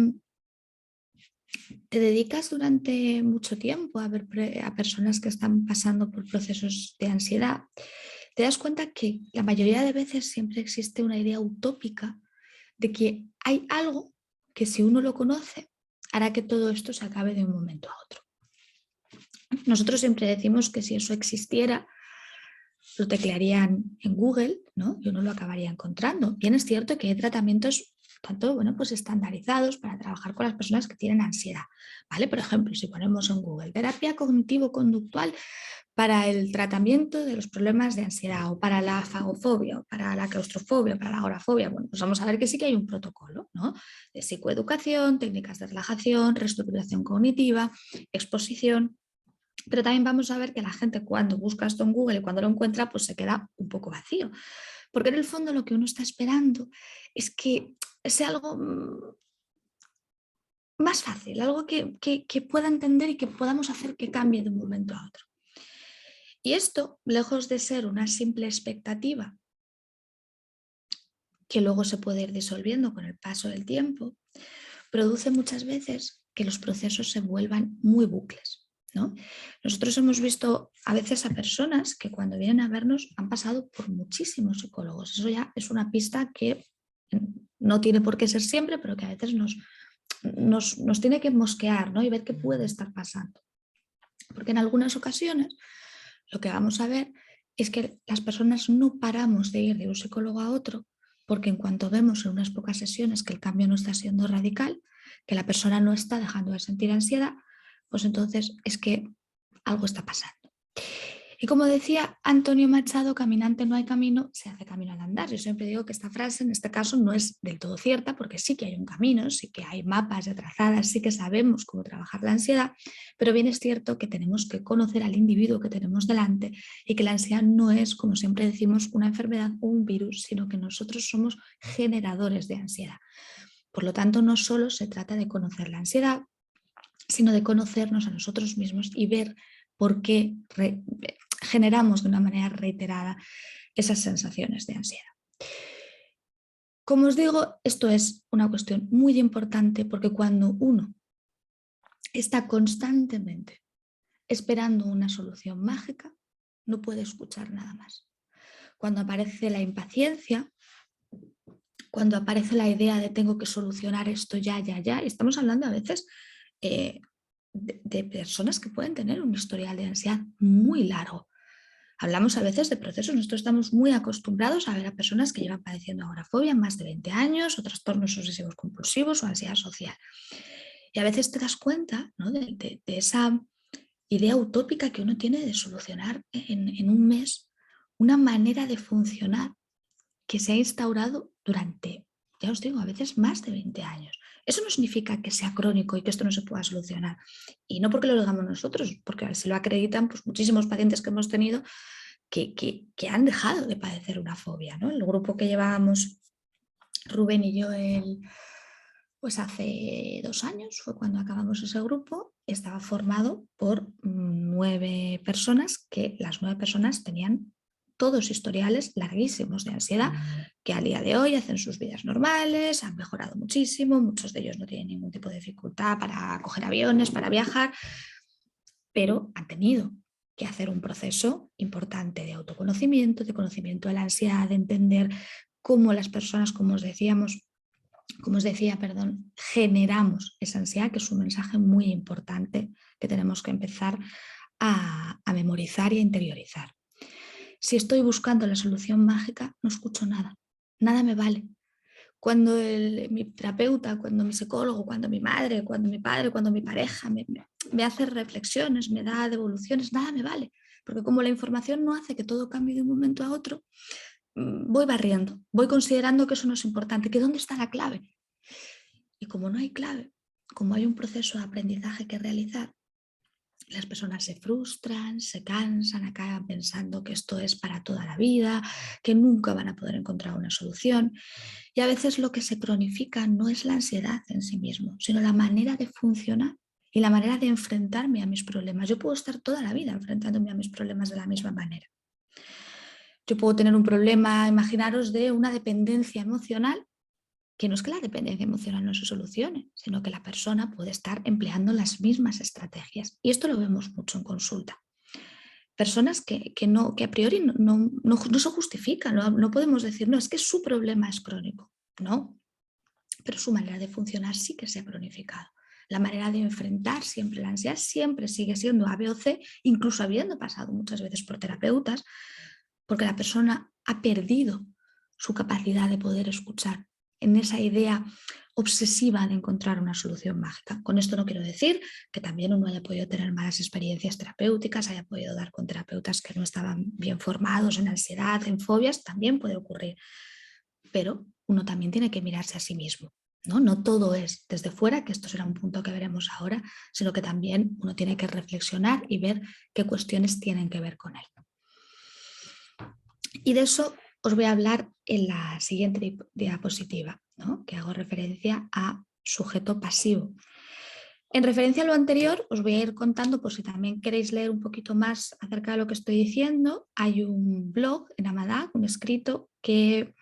te dedicas durante mucho tiempo a ver a personas que están pasando por procesos de ansiedad, te das cuenta que la mayoría de veces siempre existe una idea utópica de que hay algo que si uno lo conoce hará que todo esto se acabe de un momento a otro. Nosotros siempre decimos que si eso existiera, lo teclearían en Google, ¿no? Y uno lo acabaría encontrando. Bien es cierto que hay tratamientos tanto, bueno, pues estandarizados para trabajar con las personas que tienen ansiedad, ¿vale? Por ejemplo, si ponemos en Google terapia cognitivo-conductual para el tratamiento de los problemas de ansiedad o para la fagofobia o para la claustrofobia, para la agorafobia, bueno, pues vamos a ver que sí que hay un protocolo, ¿no? De psicoeducación, técnicas de relajación, reestructuración cognitiva, exposición. Pero también vamos a ver que la gente cuando busca esto en Google y cuando lo encuentra, pues se queda un poco vacío. Porque en el fondo lo que uno está esperando es que sea algo más fácil, algo que pueda entender y que podamos hacer que cambie de un momento a otro. Y esto, lejos de ser una simple expectativa que luego se puede ir disolviendo con el paso del tiempo, produce muchas veces que los procesos se vuelvan muy bucles, ¿no? Nosotros hemos visto a veces a personas que cuando vienen a vernos han pasado por muchísimos psicólogos. Eso ya es una pista que no tiene por qué ser siempre, pero que a veces nos tiene que mosquear, ¿no? Y ver qué puede estar pasando. Porque en algunas ocasiones lo que vamos a ver es que las personas no paramos de ir de un psicólogo a otro porque en cuanto vemos en unas pocas sesiones que el cambio no está siendo radical, que la persona no está dejando de sentir ansiedad, pues entonces es que algo está pasando. Y como decía Antonio Machado, caminante no hay camino, se hace camino al andar. Yo siempre digo que esta frase en este caso no es del todo cierta porque sí que hay un camino, sí que hay mapas de trazadas, sí que sabemos cómo trabajar la ansiedad, pero bien es cierto que tenemos que conocer al individuo que tenemos delante y que la ansiedad no es, como siempre decimos, una enfermedad o un virus, sino que nosotros somos generadores de ansiedad. Por lo tanto, no solo se trata de conocer la ansiedad, sino de conocernos a nosotros mismos y ver por qué generamos de una manera reiterada esas sensaciones de ansiedad. Como os digo, esto es una cuestión muy importante porque cuando uno está constantemente esperando una solución mágica, no puede escuchar nada más. Cuando aparece la impaciencia, cuando aparece la idea de tengo que solucionar esto ya, estamos hablando a veces de personas que pueden tener un historial de ansiedad muy largo. Hablamos a veces de procesos, nosotros estamos muy acostumbrados a ver a personas que llevan padeciendo agorafobia más de 20 años o trastornos obsesivos compulsivos o ansiedad social. Y a veces te das cuenta, ¿no?, de esa idea utópica que uno tiene de solucionar en un mes una manera de funcionar que se ha instaurado durante, ya os digo, a veces más de 20 años. Eso no significa que sea crónico y que esto no se pueda solucionar. Y no porque lo digamos nosotros, porque se lo acreditan pues, muchísimos pacientes que hemos tenido que han dejado de padecer una fobia, ¿no? El grupo que llevábamos Rubén y yo pues hace 2 años fue cuando acabamos ese grupo, estaba formado por 9 personas, que las 9 personas tenían todos historiales larguísimos de ansiedad, que al día de hoy hacen sus vidas normales, han mejorado muchísimo, muchos de ellos no tienen ningún tipo de dificultad para coger aviones, para viajar, pero han tenido que hacer un proceso importante de autoconocimiento, de conocimiento de la ansiedad, de entender cómo las personas, como os decía, generamos esa ansiedad, que es un mensaje muy importante que tenemos que empezar a memorizar y a interiorizar. Si estoy buscando la solución mágica, no escucho nada, nada me vale. Cuando mi terapeuta, cuando mi psicólogo, cuando mi madre, cuando mi padre, cuando mi pareja me hace reflexiones, me da devoluciones, nada me vale. Porque como la información no hace que todo cambie de un momento a otro, voy barriendo, voy considerando que eso no es importante, que dónde está la clave. Y como no hay clave, como hay un proceso de aprendizaje que realizar, las personas se frustran, se cansan, acaban pensando que esto es para toda la vida, que nunca van a poder encontrar una solución. Y a veces lo que se cronifica no es la ansiedad en sí mismo, sino la manera de funcionar y la manera de enfrentarme a mis problemas. Yo puedo estar toda la vida enfrentándome a mis problemas de la misma manera. Yo puedo tener un problema, imaginaros, de una dependencia emocional, que no es que la dependencia emocional no se solucione, sino que la persona puede estar empleando las mismas estrategias. Y esto lo vemos mucho en consulta. Personas que a priori no se justifican, no podemos decir, no, es que su problema es crónico. No, pero su manera de funcionar sí que se ha cronificado. La manera de enfrentar siempre la ansiedad siempre sigue siendo A, B o C, incluso habiendo pasado muchas veces por terapeutas, porque la persona ha perdido su capacidad de poder escuchar en esa idea obsesiva de encontrar una solución mágica. Con esto no quiero decir que también uno haya podido tener malas experiencias terapéuticas, haya podido dar con terapeutas que no estaban bien formados en ansiedad, en fobias, también puede ocurrir. Pero uno también tiene que mirarse a sí mismo. No todo es desde fuera, que esto será un punto que veremos ahora, sino que también uno tiene que reflexionar y ver qué cuestiones tienen que ver con él. Y de eso os voy a hablar en la siguiente diapositiva, ¿no? Que hago referencia a sujeto pasivo. En referencia a lo anterior, os voy a ir contando, por si también queréis leer un poquito más acerca de lo que estoy diciendo, hay un blog en Amadag, un escrito que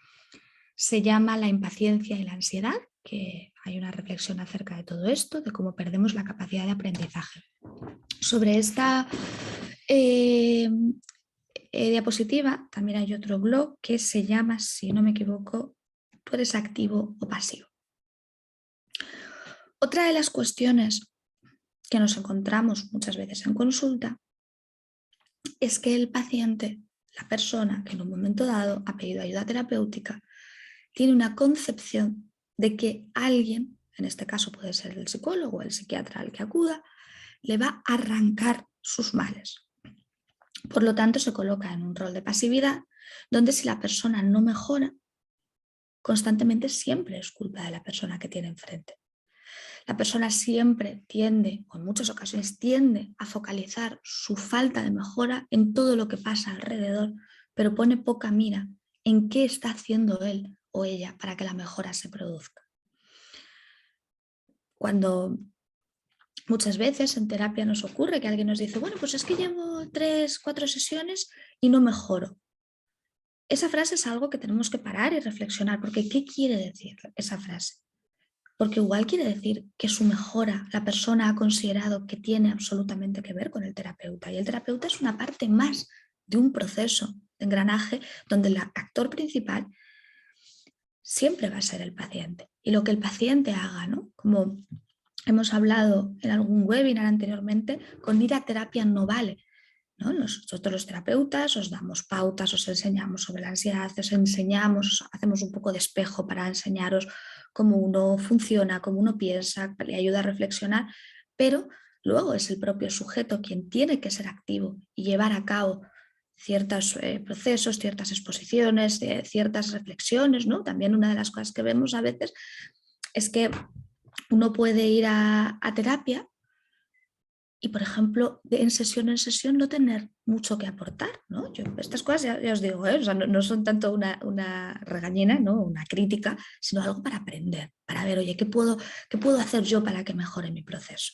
se llama La impaciencia y la ansiedad, que hay una reflexión acerca de todo esto, de cómo perdemos la capacidad de aprendizaje. Sobre esta diapositiva también hay otro blog que se llama, si no me equivoco, ¿tú eres activo o pasivo? Otra de las cuestiones que nos encontramos muchas veces en consulta es que el paciente, la persona que en un momento dado ha pedido ayuda terapéutica, tiene una concepción de que alguien, en este caso puede ser el psicólogo o el psiquiatra al que acuda, le va a arrancar sus males. Por lo tanto, se coloca en un rol de pasividad, donde si la persona no mejora, constantemente siempre es culpa de la persona que tiene enfrente. La persona siempre tiende, o en muchas ocasiones tiende, a focalizar su falta de mejora en todo lo que pasa alrededor, pero pone poca mira en qué está haciendo él o ella para que la mejora se produzca. Cuando muchas veces en terapia nos ocurre que alguien nos dice, bueno, pues es que llevo 3, 4 sesiones y no mejoro. Esa frase es algo que tenemos que parar y reflexionar, porque ¿qué quiere decir esa frase? Porque igual quiere decir que su mejora la persona ha considerado que tiene absolutamente que ver con el terapeuta. Y el terapeuta es una parte más de un proceso de engranaje donde el actor principal siempre va a ser el paciente. Y lo que el paciente haga, ¿no? Como hemos hablado en algún webinar anteriormente, con ir a terapia no vale. ¿No? Nosotros los terapeutas os damos pautas, os enseñamos sobre la ansiedad, os enseñamos, hacemos un poco de espejo para enseñaros cómo uno funciona, cómo uno piensa, le ayuda a reflexionar, pero luego es el propio sujeto quien tiene que ser activo y llevar a cabo ciertos procesos, ciertas exposiciones, ciertas reflexiones, ¿no? También una de las cosas que vemos a veces es que uno puede ir a terapia y, por ejemplo, en sesión no tener mucho que aportar, ¿no? Yo, estas cosas ya os digo, o sea, no son tanto una regañina, ¿no? Una crítica, sino algo para aprender, para ver, oye, ¿qué puedo hacer yo para que mejore mi proceso?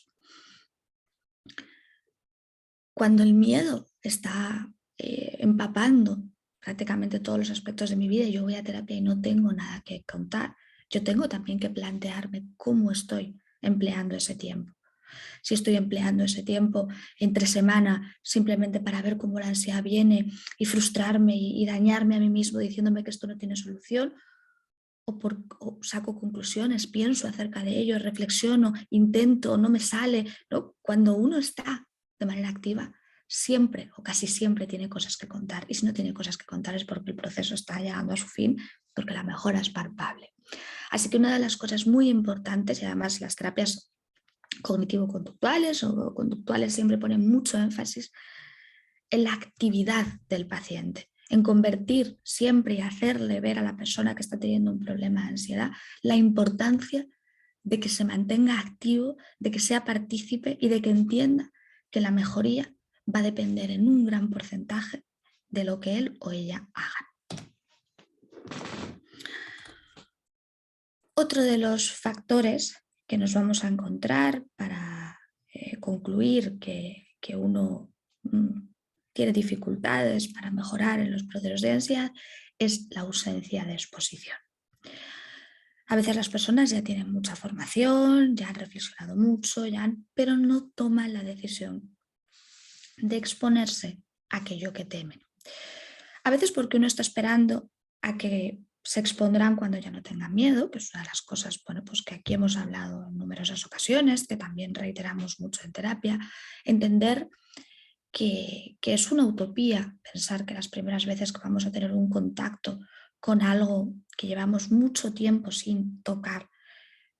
Cuando el miedo está empapando prácticamente todos los aspectos de mi vida y yo voy a terapia y no tengo nada que contar, yo tengo también que plantearme cómo estoy empleando ese tiempo. Si estoy empleando ese tiempo entre semana simplemente para ver cómo la ansiedad viene y frustrarme y dañarme a mí mismo diciéndome que esto no tiene solución, o saco conclusiones, pienso acerca de ello, reflexiono, intento, no me sale, ¿no? Cuando uno está de manera activa, siempre o casi siempre tiene cosas que contar, y si no tiene cosas que contar es porque el proceso está llegando a su fin, porque la mejora es palpable. Así que una de las cosas muy importantes, y además las terapias cognitivo-conductuales o conductuales siempre ponen mucho énfasis en la actividad del paciente. en convertir siempre y hacerle ver a la persona que está teniendo un problema de ansiedad la importancia de que se mantenga activo, de que sea partícipe y de que entienda que la mejoría va a depender en un gran porcentaje de lo que él o ella haga. Otro de los factores que nos vamos a encontrar para concluir que uno tiene dificultades para mejorar en los procesos de ansiedad es la ausencia de exposición. A veces las personas ya tienen mucha formación, ya han reflexionado mucho, pero no toman la decisión de exponerse a aquello que temen. A veces porque uno está esperando a que se expondrán cuando ya no tengan miedo, que es una de las cosas pues que aquí hemos hablado en numerosas ocasiones, que también reiteramos mucho en terapia, entender que es una utopía pensar que las primeras veces que vamos a tener un contacto con algo que llevamos mucho tiempo sin tocar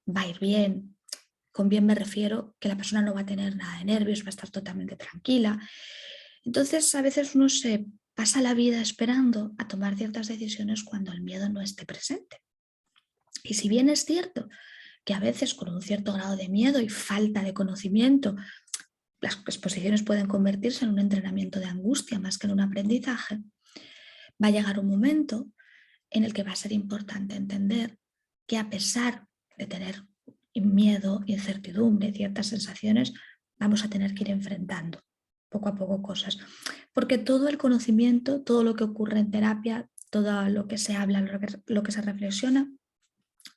va a ir bien. Con bien me refiero que la persona no va a tener nada de nervios, va a estar totalmente tranquila. Entonces a veces uno se pasa la vida esperando a tomar ciertas decisiones cuando el miedo no esté presente. Y si bien es cierto que a veces con un cierto grado de miedo y falta de conocimiento las exposiciones pueden convertirse en un entrenamiento de angustia más que en un aprendizaje, va a llegar un momento en el que va a ser importante entender que a pesar de tener miedo, incertidumbre, ciertas sensaciones, vamos a tener que ir enfrentando poco a poco cosas. Porque todo el conocimiento, todo lo que ocurre en terapia, todo lo que se habla, lo que se reflexiona,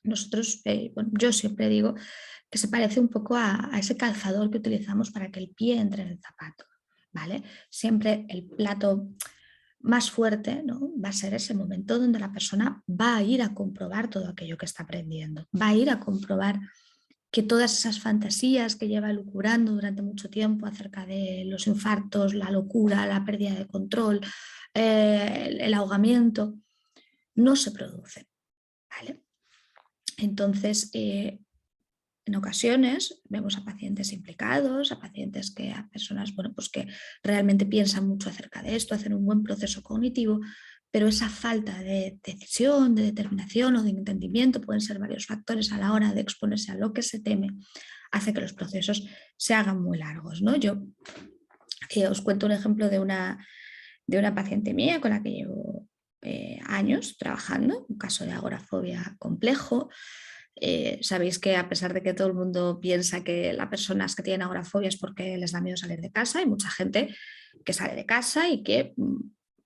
nosotros, yo siempre digo que se parece un poco a ese calzador que utilizamos para que el pie entre en el zapato, ¿vale? Siempre el plato más fuerte, ¿no? Va a ser ese momento donde la persona va a ir a comprobar todo aquello que está aprendiendo, va a ir a comprobar que todas esas fantasías que lleva lucubrando durante mucho tiempo acerca de los infartos, la locura, la pérdida de control, el ahogamiento, no se producen, ¿vale? Entonces, en ocasiones vemos a pacientes implicados, a pacientes a personas pues que realmente piensan mucho acerca de esto, hacen un buen proceso cognitivo, pero esa falta de decisión, de determinación o de entendimiento, pueden ser varios factores a la hora de exponerse a lo que se teme, hace que los procesos se hagan muy largos, ¿no? Yo os cuento un ejemplo de una paciente mía con la que llevo años trabajando, un caso de agorafobia complejo. Sabéis que a pesar de que todo el mundo piensa que las personas que tienen agorafobia es porque les da miedo salir de casa, hay mucha gente que sale de casa y que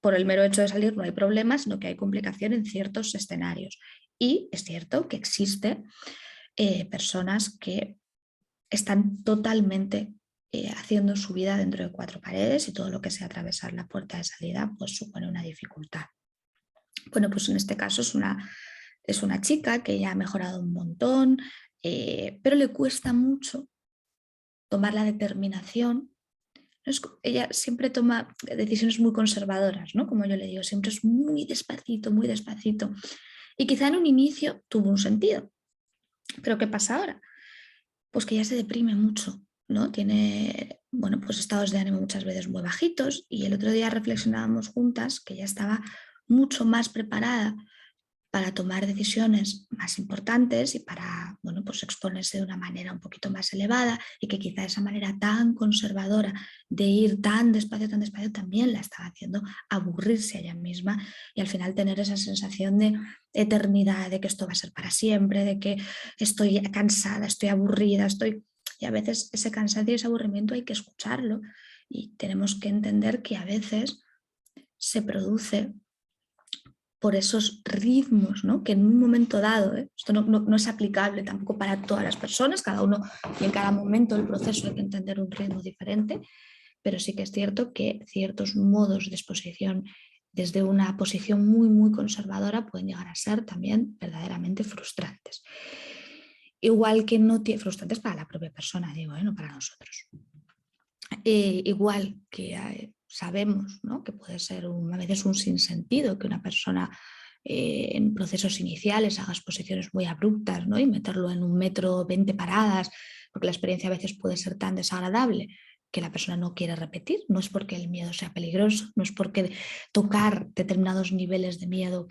por el mero hecho de salir no hay problemas, sino que hay complicación en ciertos escenarios. Y es cierto que existen personas que están totalmente haciendo su vida dentro de 4 paredes y todo lo que sea atravesar la puerta de salida pues supone una dificultad. Bueno, pues en este caso es una chica que ya ha mejorado un montón, pero le cuesta mucho tomar la determinación. Ella siempre toma decisiones muy conservadoras, ¿no? Como yo le digo, siempre es muy despacito, muy despacito. Y quizá en un inicio tuvo un sentido. Pero ¿qué pasa ahora? Pues que ya se deprime mucho, ¿no? Tiene, pues estados de ánimo muchas veces muy bajitos y el otro día reflexionábamos juntas que ya estaba mucho más preparada para tomar decisiones más importantes y para pues exponerse de una manera un poquito más elevada y que quizá esa manera tan conservadora de ir tan despacio también la estaba haciendo aburrirse a ella misma y al final tener esa sensación de eternidad, de que esto va a ser para siempre, de que estoy cansada, estoy aburrida, y a veces ese cansancio y ese aburrimiento hay que escucharlo y tenemos que entender que a veces se produce por esos ritmos, ¿no? Que en un momento dado, esto no es aplicable tampoco para todas las personas, cada uno y en cada momento del proceso hay que entender un ritmo diferente, pero sí que es cierto que ciertos modos de exposición desde una posición muy, muy conservadora pueden llegar a ser también verdaderamente frustrantes. Igual que frustrantes para la propia persona, digo, no para nosotros. Igual que sabemos, ¿no? Que puede ser a veces un sinsentido que una persona en procesos iniciales haga exposiciones muy abruptas, ¿no? Y meterlo en 1,20 m paradas, porque la experiencia a veces puede ser tan desagradable. que la persona no quiere repetir, no es porque el miedo sea peligroso, no es porque tocar determinados niveles de miedo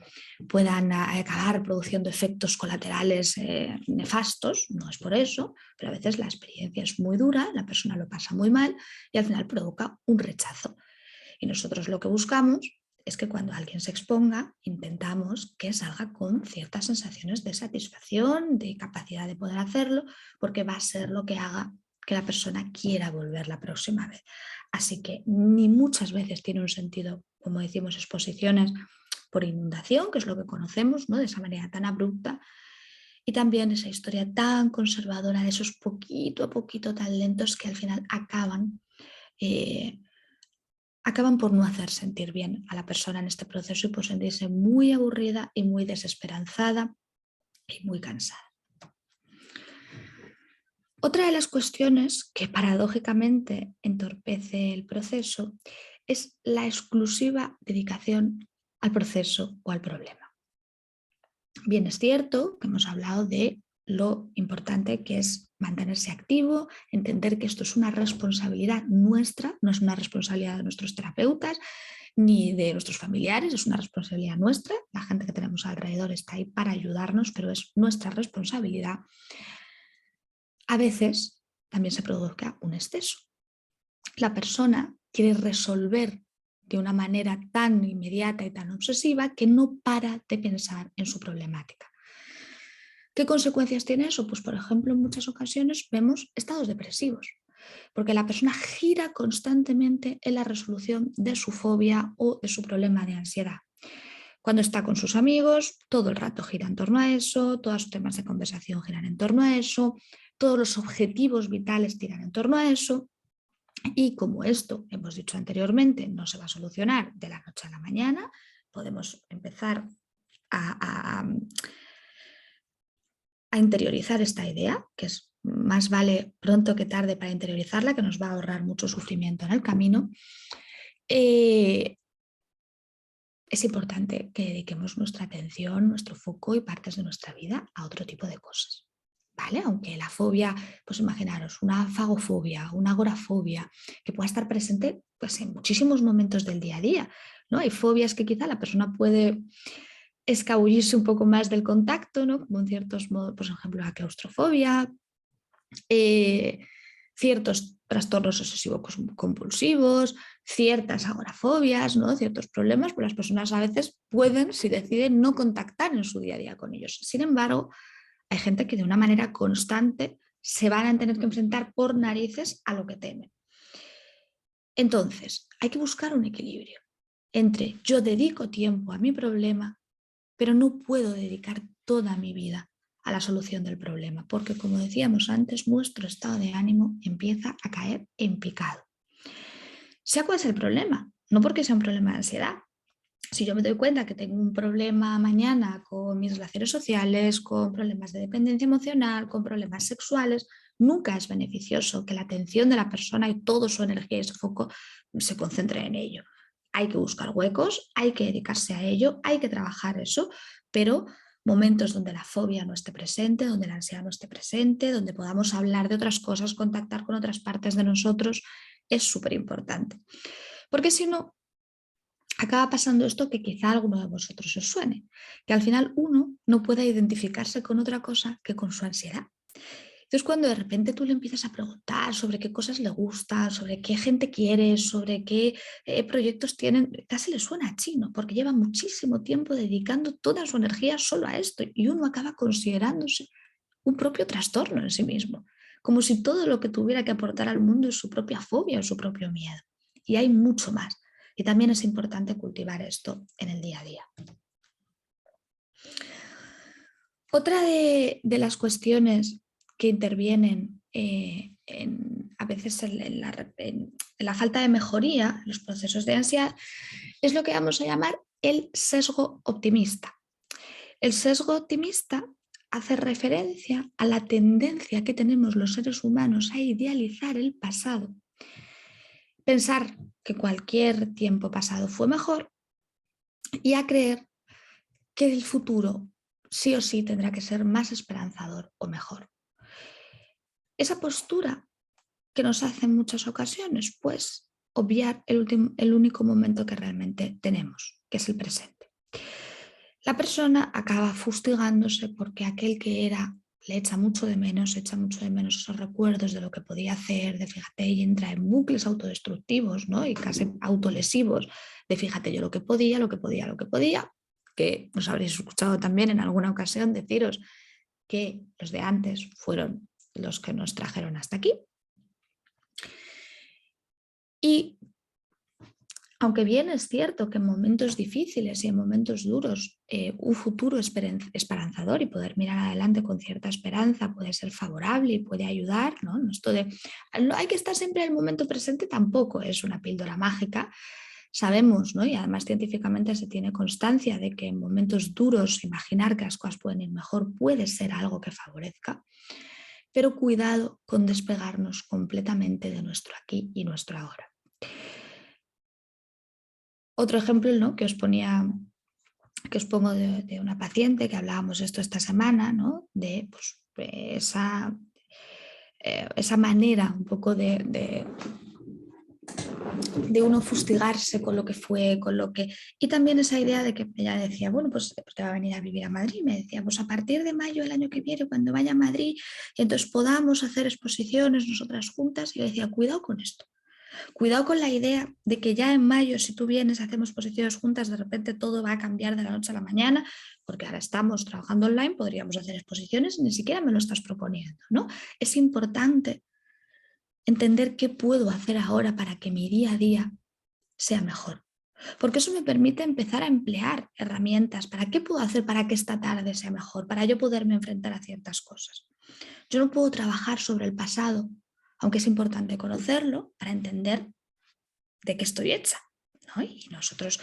puedan acabar produciendo efectos colaterales nefastos, no es por eso, pero a veces la experiencia es muy dura, la persona lo pasa muy mal y al final provoca un rechazo. Y nosotros lo que buscamos es que cuando alguien se exponga, intentamos que salga con ciertas sensaciones de satisfacción, de capacidad de poder hacerlo, porque va a ser lo que haga que la persona quiera volver la próxima vez. Así que ni muchas veces tiene un sentido, como decimos, exposiciones por inundación, que es lo que conocemos, ¿no? De esa manera tan abrupta, y también esa historia tan conservadora de esos poquito a poquito tan lentos que al final acaban por no hacer sentir bien a la persona en este proceso y por sentirse muy aburrida y muy desesperanzada y muy cansada. Otra de las cuestiones que paradójicamente entorpece el proceso es la exclusiva dedicación al proceso o al problema. Bien, es cierto que hemos hablado de lo importante que es mantenerse activo, entender que esto es una responsabilidad nuestra, no es una responsabilidad de nuestros terapeutas ni de nuestros familiares, es una responsabilidad nuestra. La gente que tenemos alrededor está ahí para ayudarnos, pero es nuestra responsabilidad. A veces también se provoca un exceso. La persona quiere resolver de una manera tan inmediata y tan obsesiva que no para de pensar en su problemática. ¿Qué consecuencias tiene eso? Pues, por ejemplo, en muchas ocasiones vemos estados depresivos, porque la persona gira constantemente en la resolución de su fobia o de su problema de ansiedad. Cuando está con sus amigos, todo el rato gira en torno a eso, todos los temas de conversación giran en torno a eso, todos los objetivos vitales giran en torno a eso. Y como esto, hemos dicho anteriormente, no se va a solucionar de la noche a la mañana, podemos empezar a interiorizar esta idea, que es más vale pronto que tarde para interiorizarla, que nos va a ahorrar mucho sufrimiento en el camino. Es importante que dediquemos nuestra atención, nuestro foco y partes de nuestra vida a otro tipo de cosas. ¿Vale? Aunque la fobia, pues imaginaros, una fagofobia, una agorafobia, que pueda estar presente pues, en muchísimos momentos del día a día, ¿no? Hay fobias que quizá la persona puede escabullirse un poco más del contacto, ¿no? Como en ciertos modos, por ejemplo, la claustrofobia, ciertos trastornos obsesivos compulsivos, ciertas agorafobias, ¿no? Ciertos problemas, pues las personas a veces pueden, si deciden, no contactar en su día a día con ellos. Sin embargo, hay gente que de una manera constante se van a tener que enfrentar por narices a lo que temen. Entonces, hay que buscar un equilibrio entre yo dedico tiempo a mi problema, pero no puedo dedicar toda mi vida a la solución del problema, porque como decíamos antes, nuestro estado de ánimo empieza a caer en picado. Sea cual es el problema, no porque sea un problema de ansiedad. Si yo me doy cuenta que tengo un problema mañana con mis relaciones sociales, con problemas de dependencia emocional, con problemas sexuales, nunca es beneficioso que la atención de la persona y toda su energía y su foco se concentre en ello. Hay que buscar huecos, hay que dedicarse a ello, hay que trabajar eso, pero momentos donde la fobia no esté presente, donde la ansiedad no esté presente, donde podamos hablar de otras cosas, contactar con otras partes de nosotros, es súper importante. Porque si no, acaba pasando esto que quizá a alguno de vosotros os suene, que al final uno no pueda identificarse con otra cosa que con su ansiedad. Entonces, cuando de repente tú le empiezas a preguntar sobre qué cosas le gustan, sobre qué gente quiere, sobre qué proyectos tienen, casi le suena a chino, porque lleva muchísimo tiempo dedicando toda su energía solo a esto y uno acaba considerándose un propio trastorno en sí mismo, como si todo lo que tuviera que aportar al mundo es su propia fobia o su propio miedo. Y hay mucho más. Y también es importante cultivar esto en el día a día. Otra de las cuestiones que intervienen a veces en la falta de mejoría, en los procesos de ansiedad, es lo que vamos a llamar el sesgo optimista. El sesgo optimista hace referencia a la tendencia que tenemos los seres humanos a idealizar el pasado, pensar que cualquier tiempo pasado fue mejor y a creer que el futuro sí o sí tendrá que ser más esperanzador o mejor. Esa postura ¿qué nos hace en muchas ocasiones? Pues obviar el único momento que realmente tenemos, que es el presente. La persona acaba fustigándose porque aquel que era le echa mucho de menos, esos recuerdos de lo que podía hacer, de fíjate, y entra en bucles autodestructivos, ¿no? Y casi autolesivos, de fíjate yo lo que podía, que os habréis escuchado también en alguna ocasión deciros que los de antes fueron los que nos trajeron hasta aquí. Y aunque bien es cierto que en momentos difíciles y en momentos duros un futuro esperanzador y poder mirar adelante con cierta esperanza puede ser favorable y puede ayudar, ¿no? No hay que estar siempre en el momento presente, tampoco es una píldora mágica. Sabemos, ¿no? Y además científicamente se tiene constancia de que en momentos duros imaginar que las cosas pueden ir mejor puede ser algo que favorezca, pero cuidado con despegarnos completamente de nuestro aquí y nuestro ahora. Otro ejemplo, ¿no?, que os pongo de una paciente que hablábamos esto esta semana, ¿no?, de pues, esa manera un poco de uno fustigarse con lo que fue, y también esa idea de que ella decía, bueno, pues porque va a venir a vivir a Madrid, me decía, pues a partir de mayo del año que viene, cuando vaya a Madrid, y entonces podamos hacer exposiciones nosotras juntas, y yo decía, cuidado con esto. Cuidado con la idea de que ya en mayo, si tú vienes, hacemos posiciones juntas, de repente todo va a cambiar de la noche a la mañana, porque ahora estamos trabajando online, podríamos hacer exposiciones y ni siquiera me lo estás proponiendo, ¿no? Es importante entender qué puedo hacer ahora para que mi día a día sea mejor. Porque eso me permite empezar a emplear herramientas. ¿Para qué puedo hacer para que esta tarde sea mejor? Para yo poderme enfrentar a ciertas cosas. Yo no puedo trabajar sobre el pasado, aunque es importante conocerlo para entender de qué estoy hecha, ¿no? Y nosotros,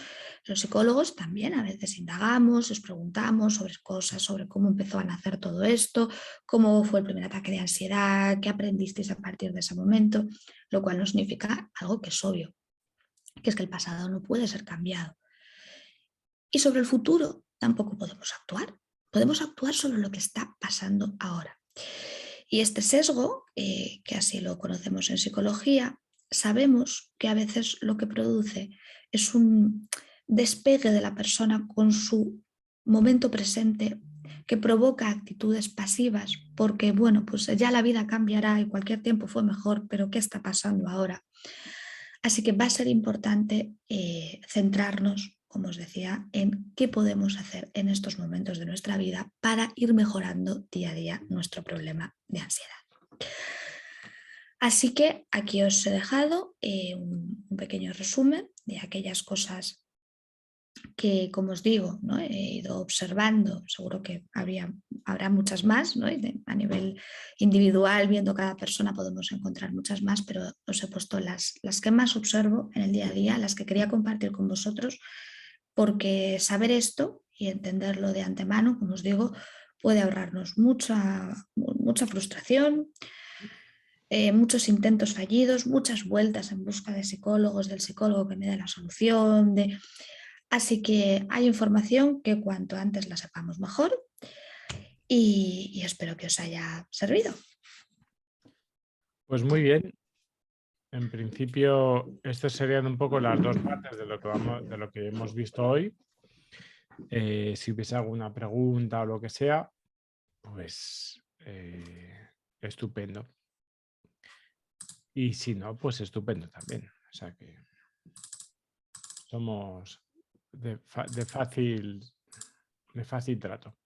los psicólogos, también a veces indagamos, os preguntamos sobre cosas, sobre cómo empezó a nacer todo esto, cómo fue el primer ataque de ansiedad, qué aprendisteis a partir de ese momento, lo cual no significa algo que es obvio, que es que el pasado no puede ser cambiado. Y sobre el futuro tampoco podemos actuar sobre lo que está pasando ahora. Y este sesgo, que así lo conocemos en psicología, sabemos que a veces lo que produce es un despegue de la persona con su momento presente que provoca actitudes pasivas porque, bueno, pues ya la vida cambiará y cualquier tiempo fue mejor, pero ¿qué está pasando ahora? Así que va a ser importante centrarnos, como os decía, en qué podemos hacer en estos momentos de nuestra vida para ir mejorando día a día nuestro problema de ansiedad. Así que aquí os he dejado un pequeño resumen de aquellas cosas que, como os digo, ¿no?, he ido observando, seguro que habrá muchas más, ¿no?, y a nivel individual, viendo cada persona, podemos encontrar muchas más, pero os he puesto las que más observo en el día a día, las que quería compartir con vosotros, porque saber esto y entenderlo de antemano, como os digo, puede ahorrarnos mucha frustración, muchos intentos fallidos, muchas vueltas en busca de psicólogos, del psicólogo que me dé la solución. Así que hay información que cuanto antes la sepamos mejor y espero que os haya servido. Pues muy bien. En principio, estas serían un poco las dos partes de lo que hemos visto hoy. Si hubiese alguna pregunta o lo que sea, pues estupendo. Y si no, pues estupendo también. O sea que somos de fácil trato.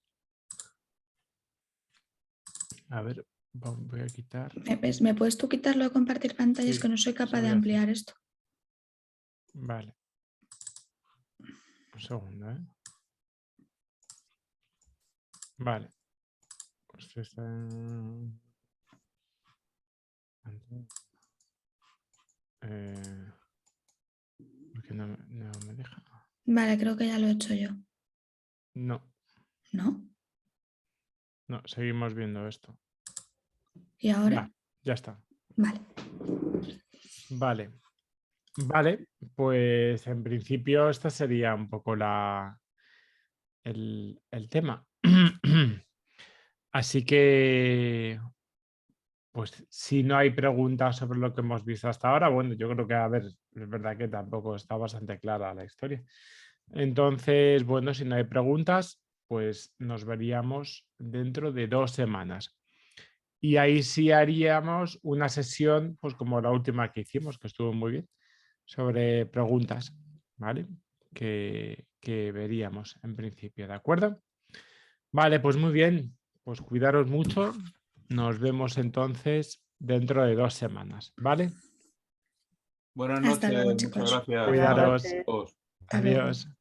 A ver, voy a quitar. ¿Me puedes tú quitarlo de compartir pantallas? Sí, que no soy capaz voy de a hacer. ampliar esto. Vale. Un segundo, ¿eh? Vale. Pues esta... ¿Por qué no me deja? Vale, creo que ya lo he hecho yo. No. ¿No? No, seguimos viendo esto. ¿Y ahora? Ya está. Vale. Vale, pues en principio esta sería un poco el tema. Así que pues si no hay preguntas sobre lo que hemos visto hasta ahora, bueno, yo creo que, a ver, es verdad que tampoco está bastante clara la historia. Entonces, bueno, si no hay preguntas, pues nos veríamos dentro de 2 semanas. Y ahí sí haríamos una sesión, pues como la última que hicimos, que estuvo muy bien, sobre preguntas, ¿vale? Que veríamos en principio, ¿de acuerdo? Vale, pues muy bien, pues cuidaros mucho. Nos vemos entonces dentro de 2 semanas, ¿vale? Buenas Hasta noches, luego, muchas chicos. gracias. Cuidaros. A todos. Hasta luego. Adiós.